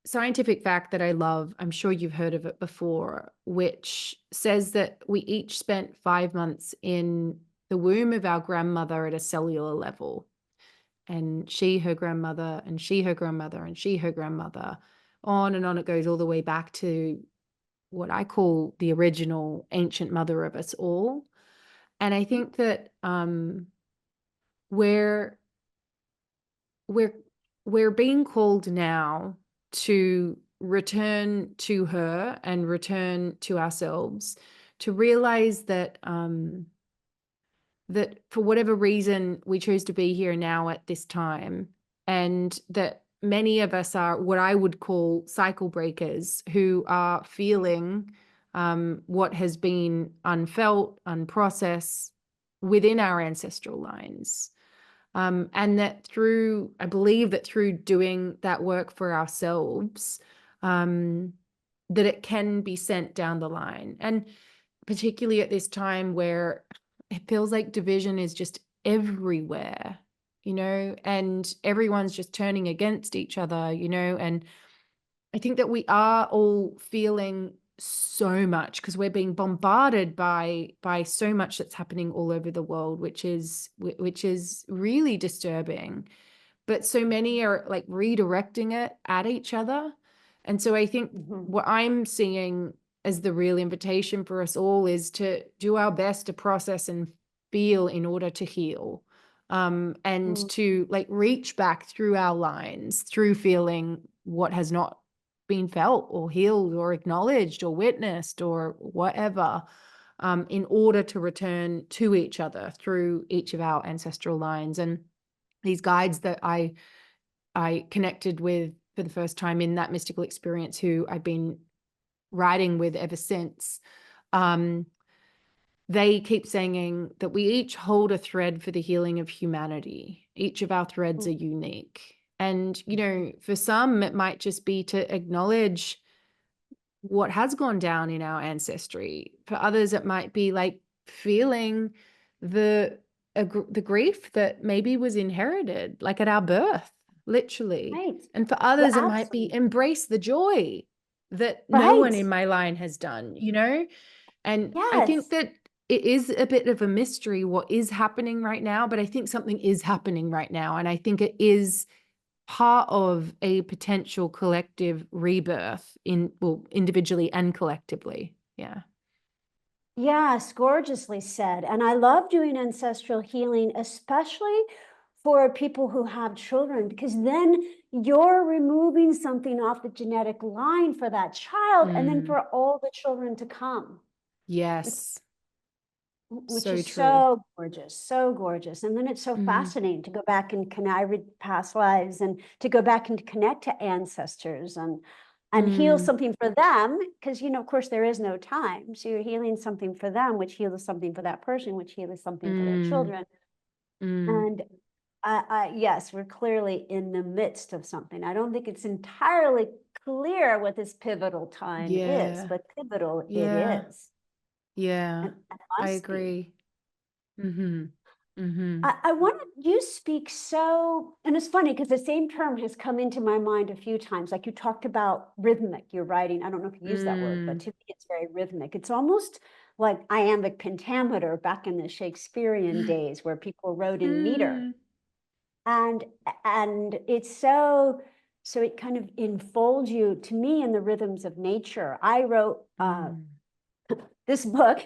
[SPEAKER 2] scientific fact that I love. I'm sure you've heard of it before, which says that we each spent 5 months in the womb of our grandmother at a cellular level. And she, her grandmother, and she, her grandmother, and she, her grandmother. On and on it goes, all the way back to what I call the original ancient mother of us all. And I think that we're we're we're being called now to return to her and return to ourselves, to realize that that for whatever reason we choose to be here now at this time, and that many of us are what I would call cycle breakers, who are feeling what has been unfelt, unprocessed within our ancestral lines. And that I believe that through doing that work for ourselves, that it can be sent down the line. And particularly at this time where it feels like division is just everywhere, and everyone's just turning against each other, and I think that we are all feeling so much because we're being bombarded by so much that's happening all over the world, which is really disturbing. But so many are like redirecting it at each other. And so I think what I'm seeing as the real invitation for us all is to do our best to process and feel in order to heal. And to like reach back through our lines, through feeling what has not been felt or healed or acknowledged or witnessed or whatever, in order to return to each other through each of our ancestral lines. And these guides that I connected with for the first time in that mystical experience, who I've been writing with ever since, they keep saying that we each hold a thread for the healing of humanity. Each of our threads are unique. And, for some, it might just be to acknowledge what has gone down in our ancestry. For others, it might be like feeling the grief that maybe was inherited, like at our birth, literally.
[SPEAKER 1] Right.
[SPEAKER 2] And for others, it might be
[SPEAKER 1] Absolutely.
[SPEAKER 2] embrace the joy that no one
[SPEAKER 1] Right.
[SPEAKER 2] in my line has done, And I think
[SPEAKER 1] Yes.
[SPEAKER 2] that it is a bit of a mystery what is happening right now, but I think something is happening right now. And I think it is part of a potential collective rebirth individually and collectively. Yeah.
[SPEAKER 1] Yes, gorgeously said. And I love doing ancestral healing, especially for people who have children, because then you're removing something off the genetic line for that child and then for all the children to come.
[SPEAKER 2] Yes.
[SPEAKER 1] Which
[SPEAKER 2] So
[SPEAKER 1] is
[SPEAKER 2] true.
[SPEAKER 1] so gorgeous, so gorgeous. And then it's so fascinating to go back and I read past lives and to go back and connect to ancestors and heal something for them, because of course there is no time. So you're healing something for them, which heals something for that person, which heals something for their children. And yes, we're clearly in the midst of something. I don't think it's entirely clear what this pivotal time is,
[SPEAKER 2] Yeah.
[SPEAKER 1] but pivotal it
[SPEAKER 2] Yeah.
[SPEAKER 1] is.
[SPEAKER 2] Yeah.
[SPEAKER 1] And it
[SPEAKER 2] I
[SPEAKER 1] must be.
[SPEAKER 2] agree. Mm-hmm. Mm-hmm.
[SPEAKER 1] I want you speak so, and it's funny because the same term has come into my mind a few times. Like you talked about rhythmic, your writing. I don't know if you use that word, but to me, it's very rhythmic. It's almost like iambic pentameter back in the Shakespearean days where people wrote in meter. And it's so it kind of enfolds you to me in the rhythms of nature. I wrote this book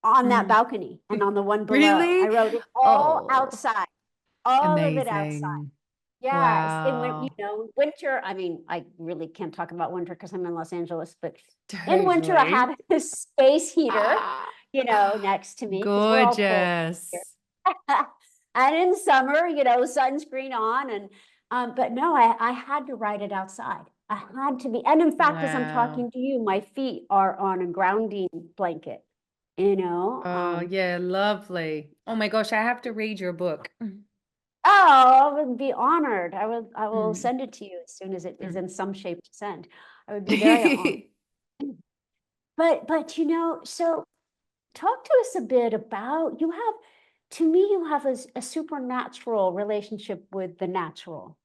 [SPEAKER 1] on that balcony and on the one below. I
[SPEAKER 2] Really?
[SPEAKER 1] wrote it all
[SPEAKER 2] Oh,
[SPEAKER 1] outside, all of it outside.
[SPEAKER 2] amazing.
[SPEAKER 1] Yes. And when,
[SPEAKER 2] Wow.
[SPEAKER 1] winter, I mean, I really can't talk about winter because I'm in Los Angeles, but in winter, I
[SPEAKER 2] Totally.
[SPEAKER 1] had this space heater,
[SPEAKER 2] Ah,
[SPEAKER 1] next to me because we're all cold here.
[SPEAKER 2] gorgeous.
[SPEAKER 1] And in summer, sunscreen on. And, but no, I had to write it outside. I had to be. And in fact, as I'm
[SPEAKER 2] Wow.
[SPEAKER 1] talking to you, my feet are on a grounding blanket, you know.
[SPEAKER 2] Oh, yeah, lovely. Oh my gosh, I have to read your book.
[SPEAKER 1] Oh, I would be honored. I will
[SPEAKER 2] Mm,
[SPEAKER 1] send it to you as soon as it is
[SPEAKER 2] mm.
[SPEAKER 1] in some shape to send. I would be very honored. But so talk to us a bit about to me, you have a supernatural relationship with the natural.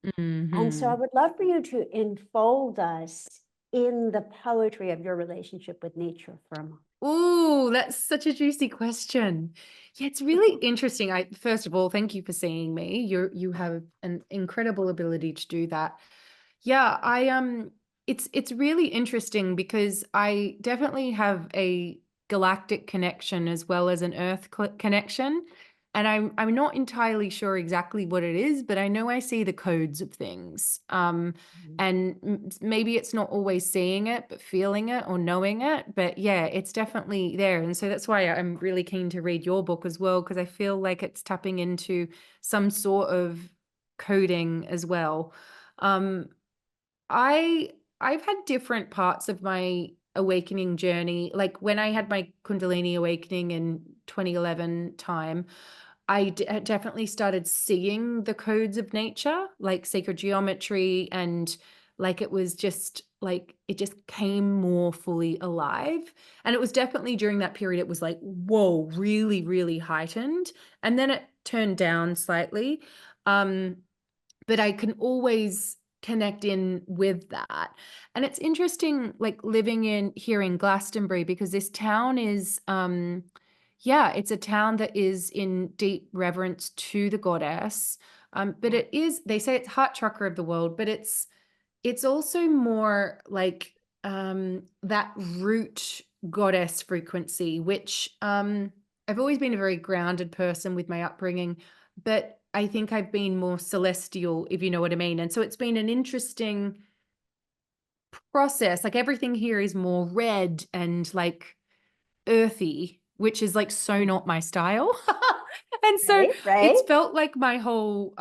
[SPEAKER 1] And so I
[SPEAKER 2] Hmm.
[SPEAKER 1] would love for you to enfold us in the poetry of your relationship with nature for a moment.
[SPEAKER 2] Oh, that's such a juicy question. Yeah, it's really interesting. First of all, thank you for seeing me. You have an incredible ability to do that. Yeah, it's really interesting because I definitely have a galactic connection as well as an earth connection. And I'm not entirely sure exactly what it is, but I know I see the codes of things. And maybe it's not always seeing it, but feeling it or knowing it. But yeah, it's definitely there. And so that's why I'm really keen to read your book as well, because I feel like it's tapping into some sort of coding as well. Um, I I've had different parts of my awakening journey. Like when I had my Kundalini awakening in 2011 time, definitely started seeing the codes of nature, like sacred geometry, and like it was just like it just came more fully alive. And it was definitely during that period, it was like, whoa, really, really heightened. And then it turned down slightly. Um, but I can always connect in with that. And it's interesting, like living in here in Glastonbury, because this town is, yeah, it's a town that is in deep reverence to the goddess. But
[SPEAKER 1] Yeah.
[SPEAKER 2] it is, they say it's heart chakra of the world, but it's also more like that root goddess frequency, which I've always been a very grounded person with my upbringing, but I think I've been more celestial, if you know what I mean. And so it's been an interesting process. Like everything here is more red and like earthy, which is like so
[SPEAKER 1] Mm.
[SPEAKER 2] not my style. And so
[SPEAKER 1] Right, right.
[SPEAKER 2] it's felt like my whole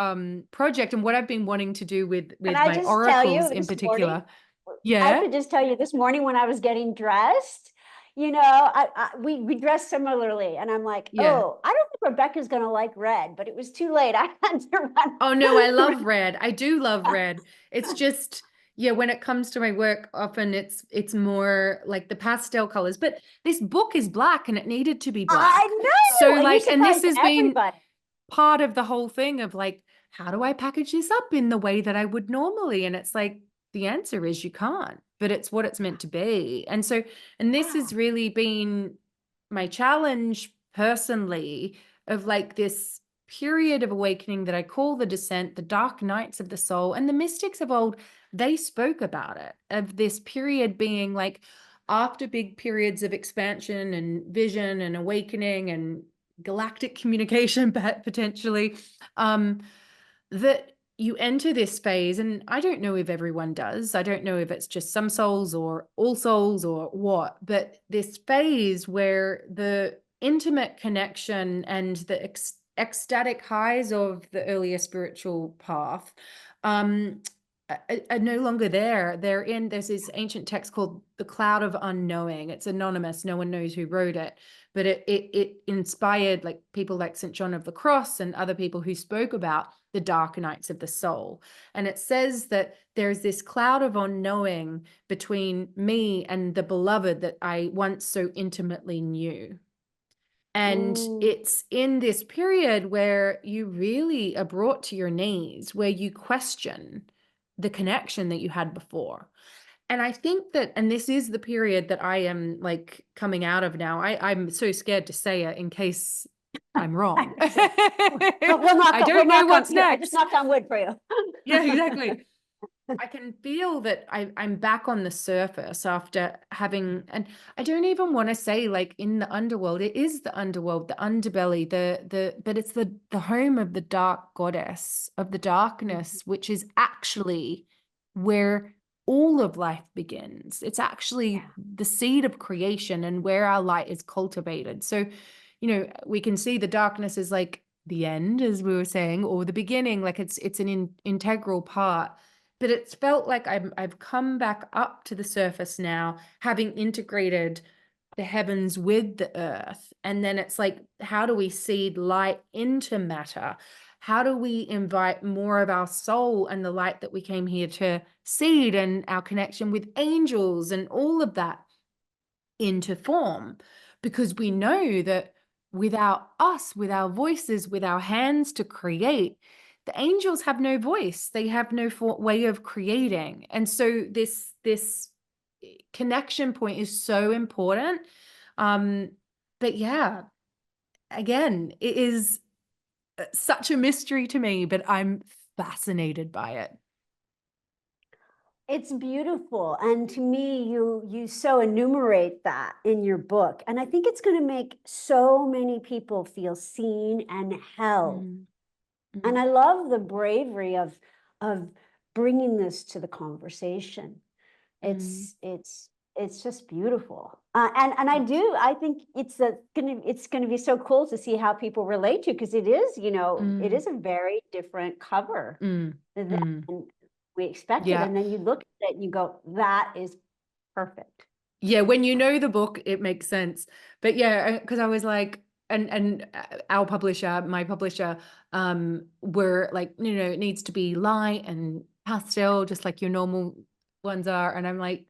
[SPEAKER 2] project and what I've been wanting to do
[SPEAKER 1] Can
[SPEAKER 2] with
[SPEAKER 1] I
[SPEAKER 2] my
[SPEAKER 1] just tell
[SPEAKER 2] oracles
[SPEAKER 1] you
[SPEAKER 2] in
[SPEAKER 1] this morning?
[SPEAKER 2] particular.
[SPEAKER 1] I have
[SPEAKER 2] Yeah.
[SPEAKER 1] to just tell you this morning when I was getting dressed, we dress similarly, and I'm like,
[SPEAKER 2] Yeah.
[SPEAKER 1] oh, I don't think Rebecca's gonna like red, but it was too late. I had to run.
[SPEAKER 2] Oh no, I love red. I do love red. It's just, yeah, when it comes to my work, often it's more like the pastel colors. But this book is black and it needed to be
[SPEAKER 1] I
[SPEAKER 2] black. So
[SPEAKER 1] know, and you
[SPEAKER 2] like, and this
[SPEAKER 1] surprised
[SPEAKER 2] has been
[SPEAKER 1] everybody.
[SPEAKER 2] part of the whole thing of like, how do I package this up in the way that I would normally? And it's like, the answer is you can't, but it's what it's meant to be. And so, and this
[SPEAKER 1] Yeah.
[SPEAKER 2] has really been my challenge personally of like this period of awakening that I call the descent, the dark nights of the soul. And the mystics of old, they spoke about it, of this period being like after big periods of expansion and vision and awakening and galactic communication potentially, that you enter this phase. And I don't know if everyone does, I don't know if it's just some souls or all souls or what, but this phase where the intimate connection and the ecstatic highs of the earlier spiritual path are no longer there. There's this ancient text called the Cloud of Unknowing. It's anonymous, no one knows who wrote it, but it inspired like people like St. John of the Cross and other people who spoke about the dark nights of the soul. And it says that there's this cloud of unknowing between me and the beloved that I once so intimately knew. And
[SPEAKER 1] Mm,
[SPEAKER 2] it's in this period where you really are brought to your knees, where you question the connection that you had before. And I think that, and this is the period that I am like coming out of now. I'm so scared to say it in case I'm
[SPEAKER 1] I
[SPEAKER 2] wrong.
[SPEAKER 1] understand. We'll knock
[SPEAKER 2] I
[SPEAKER 1] on, we'll
[SPEAKER 2] don't know
[SPEAKER 1] knock on
[SPEAKER 2] what's
[SPEAKER 1] here. I just
[SPEAKER 2] next.
[SPEAKER 1] knocked on wood for you.
[SPEAKER 2] Yeah, exactly. I can feel that I'm back on the surface after having, and I don't even want to say like in the underworld. It is the underworld, the underbelly, but it's the home of the dark goddess of the darkness, which is actually where all of life begins. It's actually
[SPEAKER 1] Yeah.
[SPEAKER 2] the seed of creation and where our light is cultivated. So, we can see the darkness is like the end, as we were saying, or the beginning, like it's an integral part. But it's felt like I've come back up to the surface now, having integrated the heavens with the earth. And then it's like, how do we seed light into matter? How do we invite more of our soul and the light that we came here to seed and our connection with angels and all of that into form? Because we know that without us, with our voices, with our hands to create, the angels have no voice. They have no way of creating. And so this connection point is so important. But yeah, again, it is such a mystery to me, but I'm fascinated by it.
[SPEAKER 1] It's beautiful. And to me, you so enumerate that in your book. And I think it's going to make so many people feel seen and held.
[SPEAKER 2] Mm,
[SPEAKER 1] And
[SPEAKER 2] mm,
[SPEAKER 1] I love the bravery of bringing this to the conversation.
[SPEAKER 2] mm,
[SPEAKER 1] It's just beautiful. I think it's gonna be so cool to see how people relate to, because it is, it
[SPEAKER 2] mm,
[SPEAKER 1] is a very different cover
[SPEAKER 2] mm,
[SPEAKER 1] than
[SPEAKER 2] mm.
[SPEAKER 1] we expected.
[SPEAKER 2] Yeah.
[SPEAKER 1] And then you look at it and you go, that is perfect.
[SPEAKER 2] Yeah, when you know the book, it makes sense. But yeah, because I was like, and our publisher, my publisher, were like, it needs to be light and pastel, just like your normal ones are. And I'm like,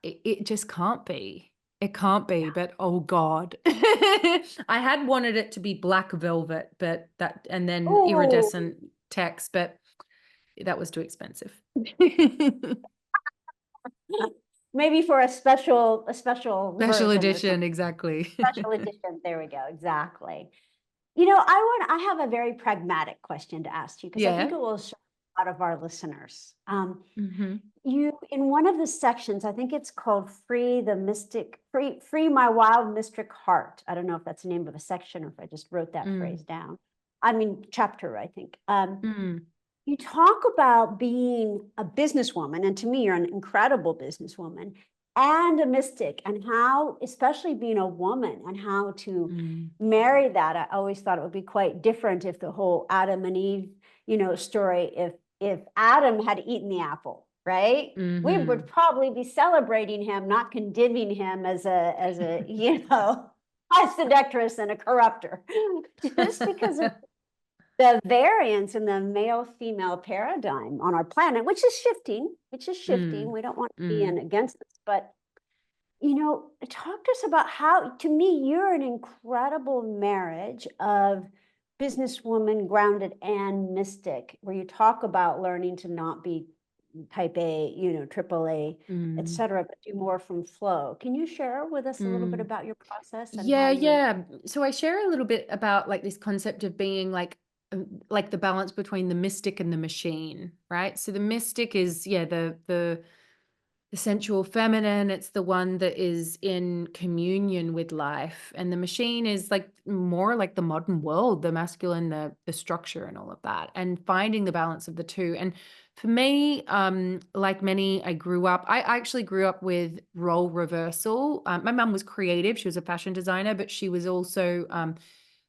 [SPEAKER 2] it just can't be. It can't be. But oh God, I had wanted it to be black velvet, but and then
[SPEAKER 1] Oh,
[SPEAKER 2] iridescent text, but that was too expensive.
[SPEAKER 1] maybe for a special
[SPEAKER 2] Special
[SPEAKER 1] version or
[SPEAKER 2] edition,
[SPEAKER 1] something.
[SPEAKER 2] exactly.
[SPEAKER 1] Special edition. There we go. Exactly. I have a very pragmatic question to ask you, because I think
[SPEAKER 2] Yeah.
[SPEAKER 1] it will serve a lot of our listeners.
[SPEAKER 2] Hmm.
[SPEAKER 1] In one of the sections, I think it's called Free My Wild Mystic Heart. I don't know if that's the name of a section or if I just wrote that
[SPEAKER 2] Mm,
[SPEAKER 1] phrase down. I mean, chapter, I think.
[SPEAKER 2] mm,
[SPEAKER 1] You talk about being a businesswoman, and to me, you're an incredible businesswoman and a mystic, and how, especially being a woman, and how to
[SPEAKER 2] mm,
[SPEAKER 1] marry that. I always thought it would be quite different if the whole Adam and Eve, story, if Adam had eaten the apple, right? We would
[SPEAKER 2] mhm.
[SPEAKER 1] probably be celebrating him, not condemning him as a a seductress and a corrupter, just because of the variance in the male-female paradigm on our planet, which is shifting.
[SPEAKER 2] Mm,
[SPEAKER 1] We don't want to be
[SPEAKER 2] mm,
[SPEAKER 1] in against this, but talk to us about how, to me, you're an incredible marriage of businesswoman, grounded, and mystic, where you talk about learning to not be type A, triple A, et
[SPEAKER 2] mm,
[SPEAKER 1] cetera, but do more from flow. Can you share with us a little bit
[SPEAKER 2] mm.
[SPEAKER 1] about your process and how
[SPEAKER 2] Yeah,
[SPEAKER 1] you're
[SPEAKER 2] yeah. So I share a little bit about like this concept of being like the balance between the mystic and the machine, right? So the mystic is, yeah, the sensual feminine. It's the one that is in communion with life, and the machine is like more like the modern world, the masculine, the structure and all of that, and finding the balance of the two. And for me, like many, I actually grew up with role reversal. My mum was creative. She was a fashion designer, but she was also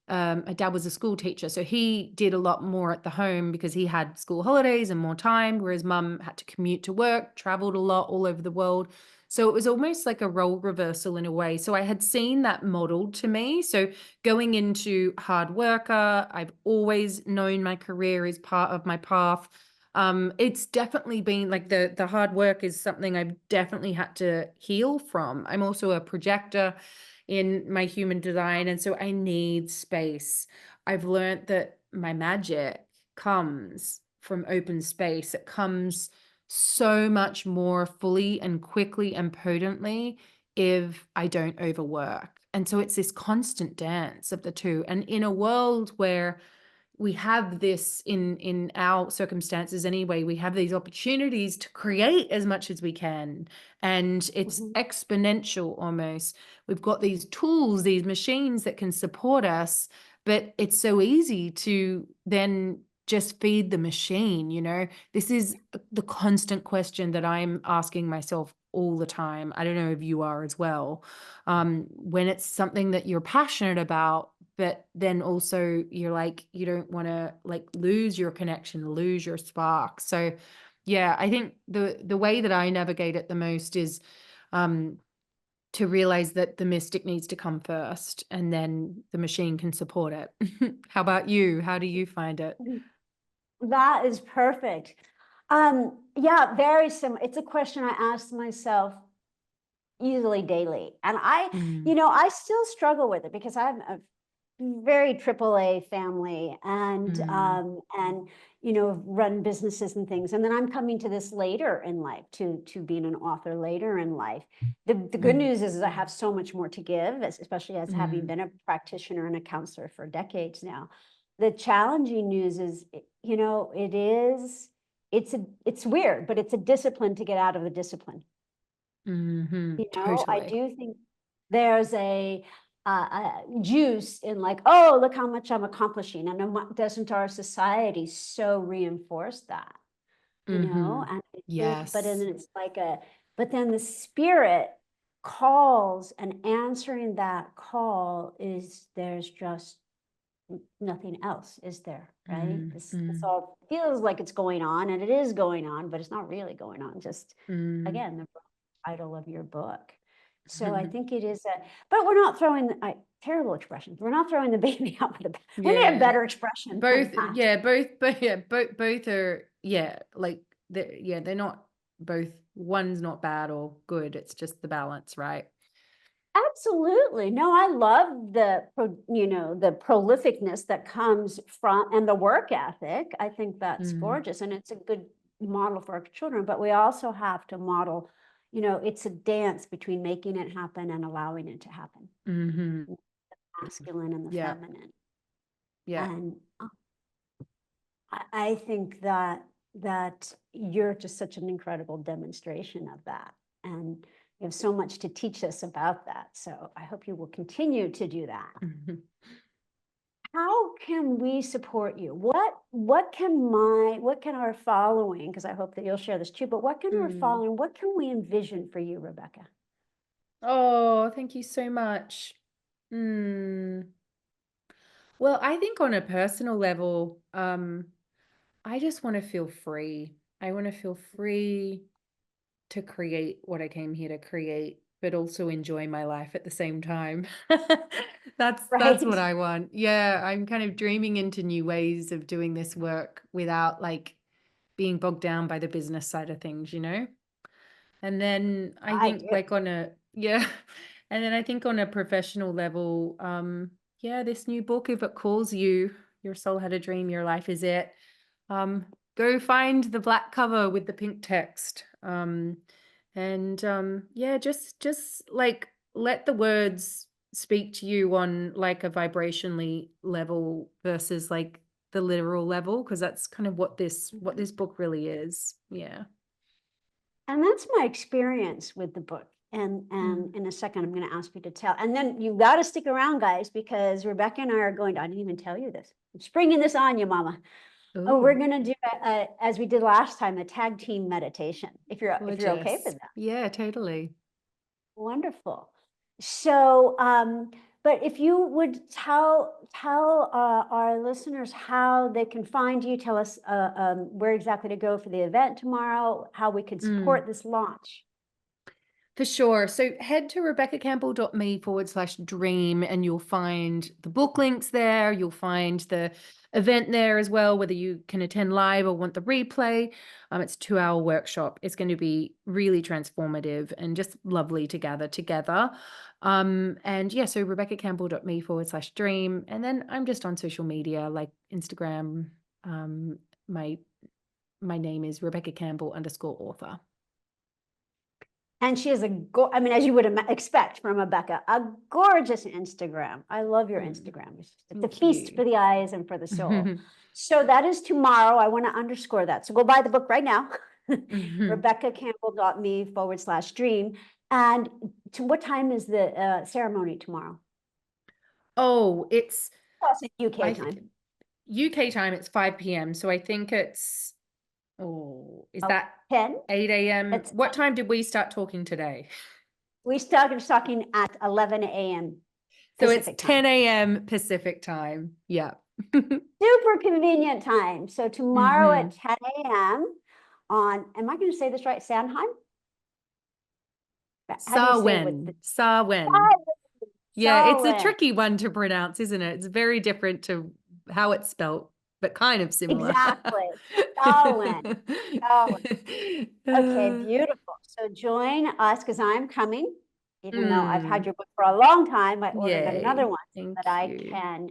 [SPEAKER 2] my dad was a school teacher, so he did a lot more at the home because he had school holidays and more time, whereas mum had to commute to work, traveled a lot all over the world. So it was almost like a role reversal in a way. So I had seen that modeled to me. So going into hard worker, I've always known my career is part of my path. It's definitely been like the hard work is something I've definitely had to heal from. I'm also a projector in my human design, and so I need space. I've learned that my magic comes from open space. It comes so much more fully and quickly and potently if I don't overwork. And so it's this constant dance of the two. And in a world where we have this in our circumstances anyway, we have these opportunities to create as much as we can, and it's
[SPEAKER 1] Mhm.
[SPEAKER 2] exponential almost. We've got these tools, these machines that can support us, but it's so easy to then just feed the machine. This is the constant question that I'm asking myself all the time. I don't know if you are as well. When it's something that you're passionate about, but then also you're like, you don't want to like lose your connection, lose your spark. So yeah, I think the way that I navigate it the most is um to realize that the mystic needs to come first, and then the machine can support it. How about you? How do you find it?
[SPEAKER 1] That is perfect. Yeah, very similar. It's a question I ask myself easily daily. And
[SPEAKER 2] Mm,
[SPEAKER 1] I still struggle with it, because very AAA family, and you know, run businesses and things. And then I'm coming to this later in life, to being an author later in life. The good news is I have so much more to give, especially as having been a practitioner and a counselor for decades now. The challenging news is, you know, it's weird, but it's a discipline to get out of the discipline. You know, I
[SPEAKER 2] Totally.
[SPEAKER 1] do think there's a juice in like, oh, look how much I'm accomplishing. And doesn't our society so reinforce that, you know? And I think, but then
[SPEAKER 2] Yes.
[SPEAKER 1] it's like but then the spirit calls, and answering that call is, there's just nothing else, is there? Right? This all feels like it's going on, and it is going on, but it's not really going on. Just again, the title of your book. So I think it is but we're not throwing terrible expressions. We're not throwing the baby out with the we need a
[SPEAKER 2] Yeah.
[SPEAKER 1] better expression than
[SPEAKER 2] Both,
[SPEAKER 1] that.
[SPEAKER 2] yeah, both are, yeah, like they're not both, one's not bad or good. It's just the balance, right?
[SPEAKER 1] Absolutely. No, I love you know, the prolificness that comes from, and the work ethic. I think that's gorgeous, and it's a good model for our children. But we also have to model, you know, it's a dance between making it happen and allowing it to happen.
[SPEAKER 2] Mm-hmm.
[SPEAKER 1] The masculine and the
[SPEAKER 2] Yeah.
[SPEAKER 1] feminine.
[SPEAKER 2] Yeah.
[SPEAKER 1] And I think that you're just such an incredible demonstration of that. And you have so much to teach us about that. So I hope you will continue to do that. How can we support you? What can our following, because I hope that you'll share this too, but what can our following, what can we envision for you, Rebecca?
[SPEAKER 2] Oh, thank you so much. Well, I think on a personal level, I just want to feel free. I want to feel free to create what I came here to create, but also enjoy my life at the same time. That's what
[SPEAKER 1] Right.
[SPEAKER 2] I want. Yeah, I'm kind of dreaming into new ways of doing this work without like being bogged down by the business side of things, you know? And then I
[SPEAKER 1] I
[SPEAKER 2] think
[SPEAKER 1] do.
[SPEAKER 2] like on a, yeah, and then I think on a professional level, yeah, this new book, if it calls you, Your Soul Had a Dream, Your Life Is It, go find the black cover with the pink text. And yeah, just like let the words speak to you on like a vibrationally level versus like the literal level, because that's kind of what this book really is. Yeah.
[SPEAKER 1] And that's my experience with the book. And in a second, I'm going to ask you to tell. And then you've got to stick around, guys, because Rebecca and I are going to, I didn't even tell you this. I'm springing this on you, Mama. Oh, we're
[SPEAKER 2] Oh,
[SPEAKER 1] going to do, as we did last time, a tag team meditation, if you're okay
[SPEAKER 2] gorgeous.
[SPEAKER 1] with that.
[SPEAKER 2] Yeah, totally.
[SPEAKER 1] Wonderful. So, but if you would tell our listeners how they can find you, tell us where exactly to go for the event tomorrow, how we can
[SPEAKER 2] Mm.
[SPEAKER 1] support this launch.
[SPEAKER 2] For sure. So head to rebeccacampbell.me/dream and you'll find the book links there. You'll find the event there as well, whether you can attend live or want the replay. It's a 2-hour workshop. It's going to be really transformative and just lovely to gather together. And yeah, so rebeccacampbell.me/dream. And then I'm just on social media like Instagram. My name is Rebecca Campbell _author.
[SPEAKER 1] And she is I mean, as you would expect from Rebecca, a gorgeous Instagram. I love your Instagram. It's a
[SPEAKER 2] Thank
[SPEAKER 1] feast for
[SPEAKER 2] you.
[SPEAKER 1] the eyes and for the soul. So that is tomorrow. I want to underscore that. So go buy the book right now. rebeccacampbell.me/dream. And to what time is the ceremony tomorrow?
[SPEAKER 2] Oh, it's
[SPEAKER 1] That's UK
[SPEAKER 2] I
[SPEAKER 1] time.
[SPEAKER 2] UK time, it's 5 p.m. So I think it's, is
[SPEAKER 1] Oh,
[SPEAKER 2] that
[SPEAKER 1] 10.
[SPEAKER 2] 8 a.m.?
[SPEAKER 1] It's
[SPEAKER 2] What time did we start talking today?
[SPEAKER 1] we started talking at 11 a.m.
[SPEAKER 2] So it's
[SPEAKER 1] Pacific time.
[SPEAKER 2] 10 a.m. Pacific time. Yeah.
[SPEAKER 1] Super convenient time. So tomorrow at 10 a.m. on, am I going to say this right? Sandheim? How do you say it with the
[SPEAKER 2] Sarwen. Yeah, it's a
[SPEAKER 1] Samhain?
[SPEAKER 2] tricky one to pronounce, isn't it? It's very different to how it's spelt, but kind of similar.
[SPEAKER 1] Exactly. Samhain. Samhain. Okay, beautiful. So join us because I'm coming even though I've had your book for a long time, I ordered another
[SPEAKER 2] Yay.
[SPEAKER 1] one so
[SPEAKER 2] Thank
[SPEAKER 1] that I
[SPEAKER 2] you.
[SPEAKER 1] can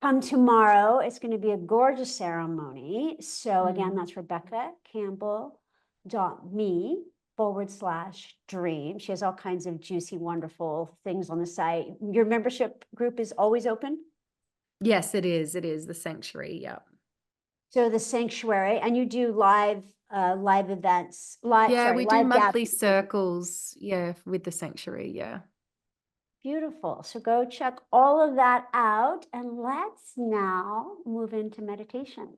[SPEAKER 1] come tomorrow. It's going to be a gorgeous ceremony. So again, that's Rebecca Campbell.me/dream. She has all kinds of juicy, wonderful things on the site. Your membership group is always open?
[SPEAKER 2] Yes, it is. It is the sanctuary. Yeah.
[SPEAKER 1] So the sanctuary, and you do live events,
[SPEAKER 2] Yeah, we do
[SPEAKER 1] live
[SPEAKER 2] monthly
[SPEAKER 1] gatherings.
[SPEAKER 2] circles. Yeah, with the sanctuary. Yeah.
[SPEAKER 1] Beautiful. So go check all of that out, and let's now move into meditation.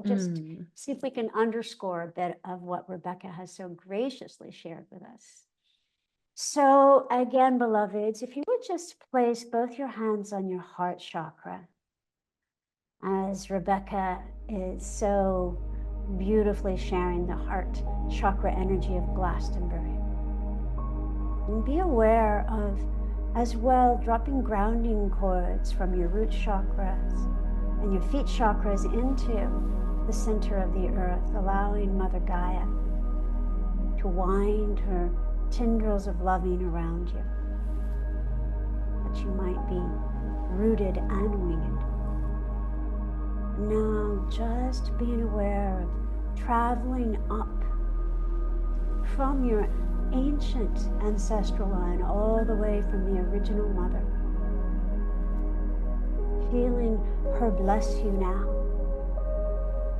[SPEAKER 1] Just see if we can underscore a bit of what Rebecca has so graciously shared with us. So again, beloveds, if you would just place both your hands on your heart chakra, as Rebecca is so beautifully sharing the heart chakra energy of Glastonbury. And be aware of, as well, dropping grounding cords from your root chakras and your feet chakras into the center of the earth, allowing Mother Gaia to wind her tendrils of loving around you, that you might be rooted and winged. Now, just being aware of traveling up from your ancient ancestral line, all the way from the original mother, feeling her bless you now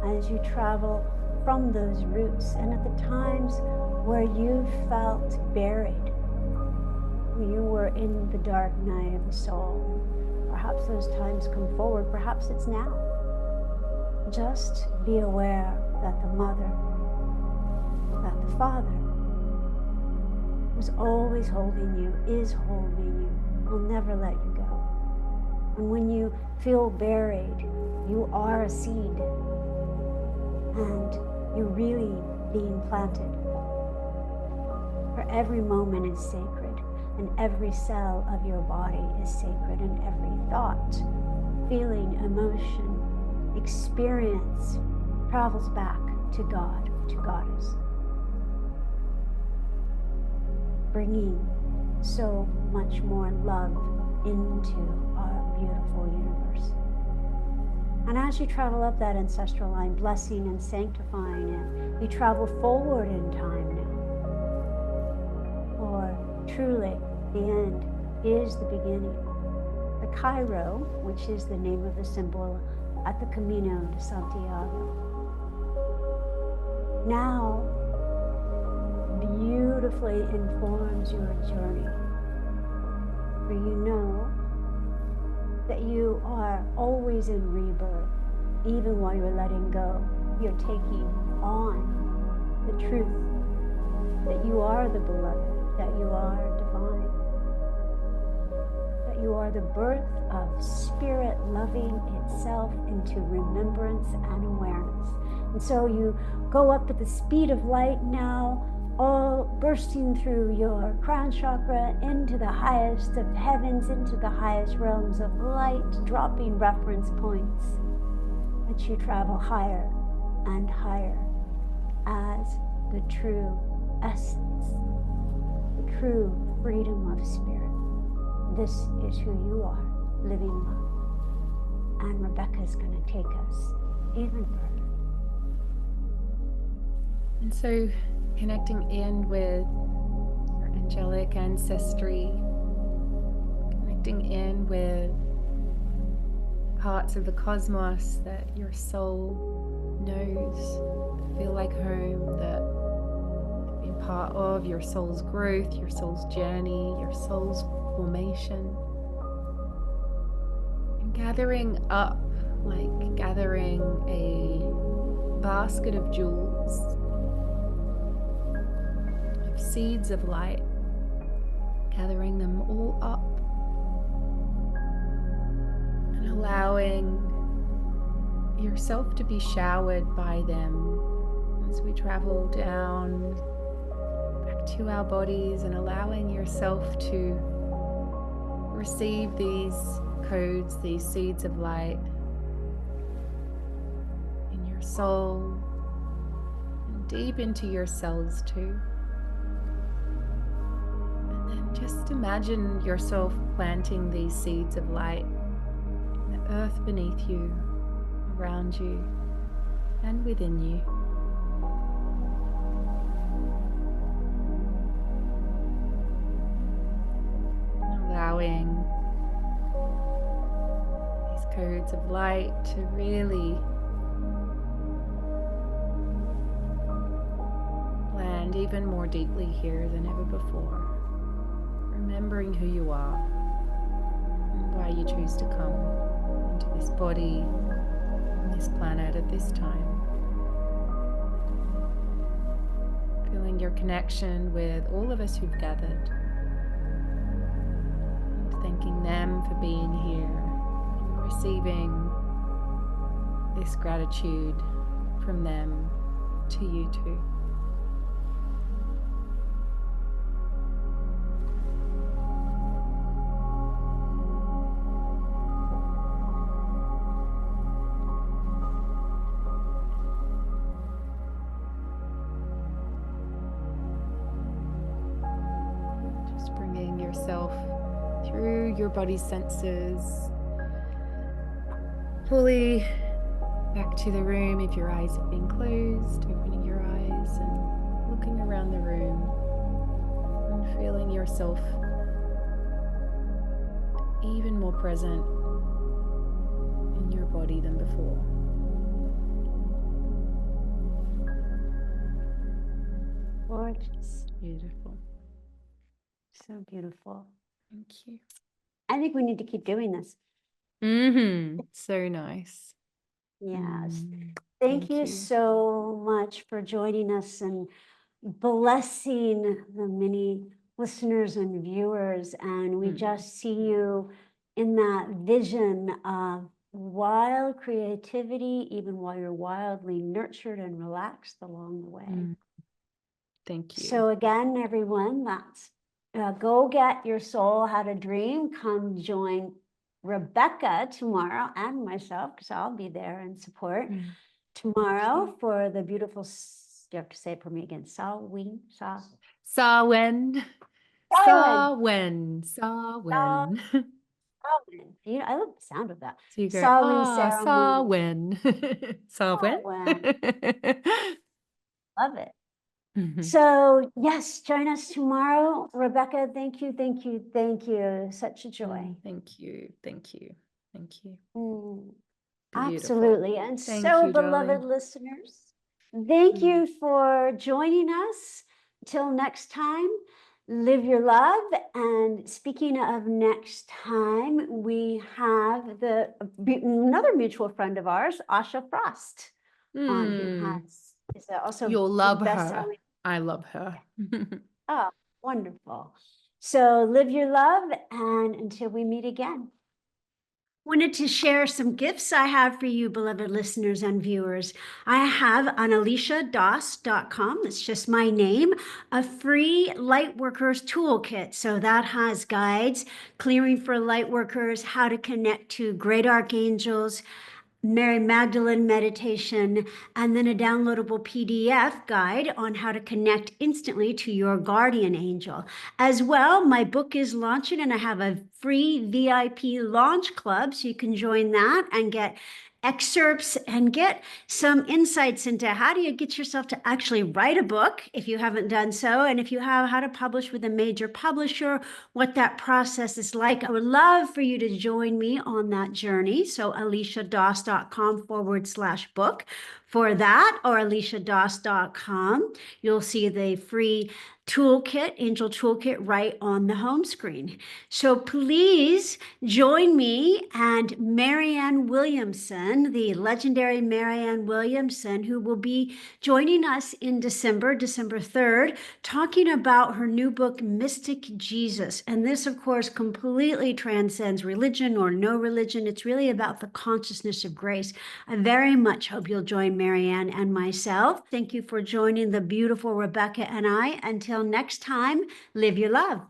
[SPEAKER 1] as you travel from those roots and at the times where you felt buried, when you were in the dark night of the soul. Perhaps those times come forward, perhaps it's now. Just be aware that the mother, that the father was always holding you, is holding you, will never let you go. And when you feel buried, you are a seed, and you're really being planted. For every moment is sacred, and every cell of your body is sacred, and every thought, feeling, emotion, experience travels back to God, to Goddess, bringing so much more love into our beautiful universe. And as you travel up that ancestral line, blessing and sanctifying it, you travel forward in time now. For truly, the end is the beginning. The Cairo, which is the name of the symbol at the Camino de Santiago, now beautifully informs your journey. For you know that you are always in rebirth, even while you're letting go. You're taking on the truth that you are the beloved, that you are divine, that you are the birth of spirit loving itself into remembrance and awareness. And so you go up at the speed of light now, all bursting through your crown chakra into the highest of heavens, into the highest realms of light, dropping reference points that you travel higher and higher as the true essence, the true freedom of spirit. This is who you are, living love. And Rebecca's going to take us even further.
[SPEAKER 2] And so connecting in with your angelic ancestry, connecting in with parts of the cosmos that your soul knows, that feel like home, that have been part of your soul's growth, your soul's journey, your soul's formation. And gathering up, like gathering a basket of jewels, seeds of light, gathering them all up and allowing yourself to be showered by them as we travel down back to our bodies, and allowing yourself to receive these codes, these seeds of light in your soul and deep into your cells too. just imagine yourself planting these seeds of light in the earth beneath you, around you, and within you. Allowing these codes of light to really land even more deeply here than ever before. Remembering who you are and why you choose to come into this body, on this planet at this time. Feeling your connection with all of us who've gathered. And thanking them for being here and receiving this gratitude from them to you too. Bringing yourself through your body's senses, fully back to the room if your eyes have been closed, opening your eyes and looking around the room and feeling yourself even more present in your body than before.
[SPEAKER 1] Gorgeous.
[SPEAKER 2] Beautiful.
[SPEAKER 1] So beautiful.
[SPEAKER 2] Thank you.
[SPEAKER 1] I think we need to keep doing this.
[SPEAKER 2] So nice.
[SPEAKER 1] Yes. Thank
[SPEAKER 2] Thank
[SPEAKER 1] you
[SPEAKER 2] you.
[SPEAKER 1] so much for joining us and blessing the many listeners and viewers. And we just see you in that vision of wild creativity, even while you're wildly nurtured and relaxed along the way.
[SPEAKER 2] Thank you.
[SPEAKER 1] So again, everyone, that's go get your soul how to dream. Come join Rebecca tomorrow and myself, because I'll be there in support tomorrow for the beautiful, you have to say it for me again, Samhain.
[SPEAKER 2] Samhain.
[SPEAKER 1] I love the sound of that.
[SPEAKER 2] So you go,
[SPEAKER 1] Samhain ceremony.
[SPEAKER 2] Samhain.
[SPEAKER 1] Love it. So yes, join us tomorrow. Rebecca, thank you, thank you, thank you. Such a joy.
[SPEAKER 2] Thank you, thank you, thank you.
[SPEAKER 1] Absolutely. And
[SPEAKER 2] Thank
[SPEAKER 1] so,
[SPEAKER 2] you,
[SPEAKER 1] beloved
[SPEAKER 2] darling.
[SPEAKER 1] listeners, thank you for joining us. Until next time, live your love. And speaking of next time, we have another mutual friend of ours, Asha Frost, on, who is also
[SPEAKER 2] You'll love her.
[SPEAKER 1] best-selling.
[SPEAKER 2] I love her.
[SPEAKER 1] Oh, wonderful. So live your love, and until we meet again. Wanted to share some gifts I have for you, beloved listeners and viewers. I have on aliciadoss.com, that's just my name, a free Lightworkers toolkit. So that has guides, clearing for Lightworkers, how to connect to great archangels, Mary Magdalene meditation, and then a downloadable PDF guide on how to connect instantly to your guardian angel. As well, my book is launching and I have a free VIP launch club, so you can join that and get excerpts and get some insights into how do you get yourself to actually write a book if you haven't done so, and if you have, how to publish with a major publisher, what that process is like. I would love for you to join me on that journey. So aliciadoss.com/book for that, or aliciadoss.com. You'll see the free toolkit, angel toolkit, right on the home screen. So please join me and Marianne Williamson, the legendary Marianne Williamson, who will be joining us in December 3rd, talking about her new book, Mystic Jesus. And this, of course, completely transcends religion or no religion. It's really about the consciousness of grace. I very much hope you'll join Marianne and myself. Thank you for joining the beautiful Rebecca and I. Until next time, live your love.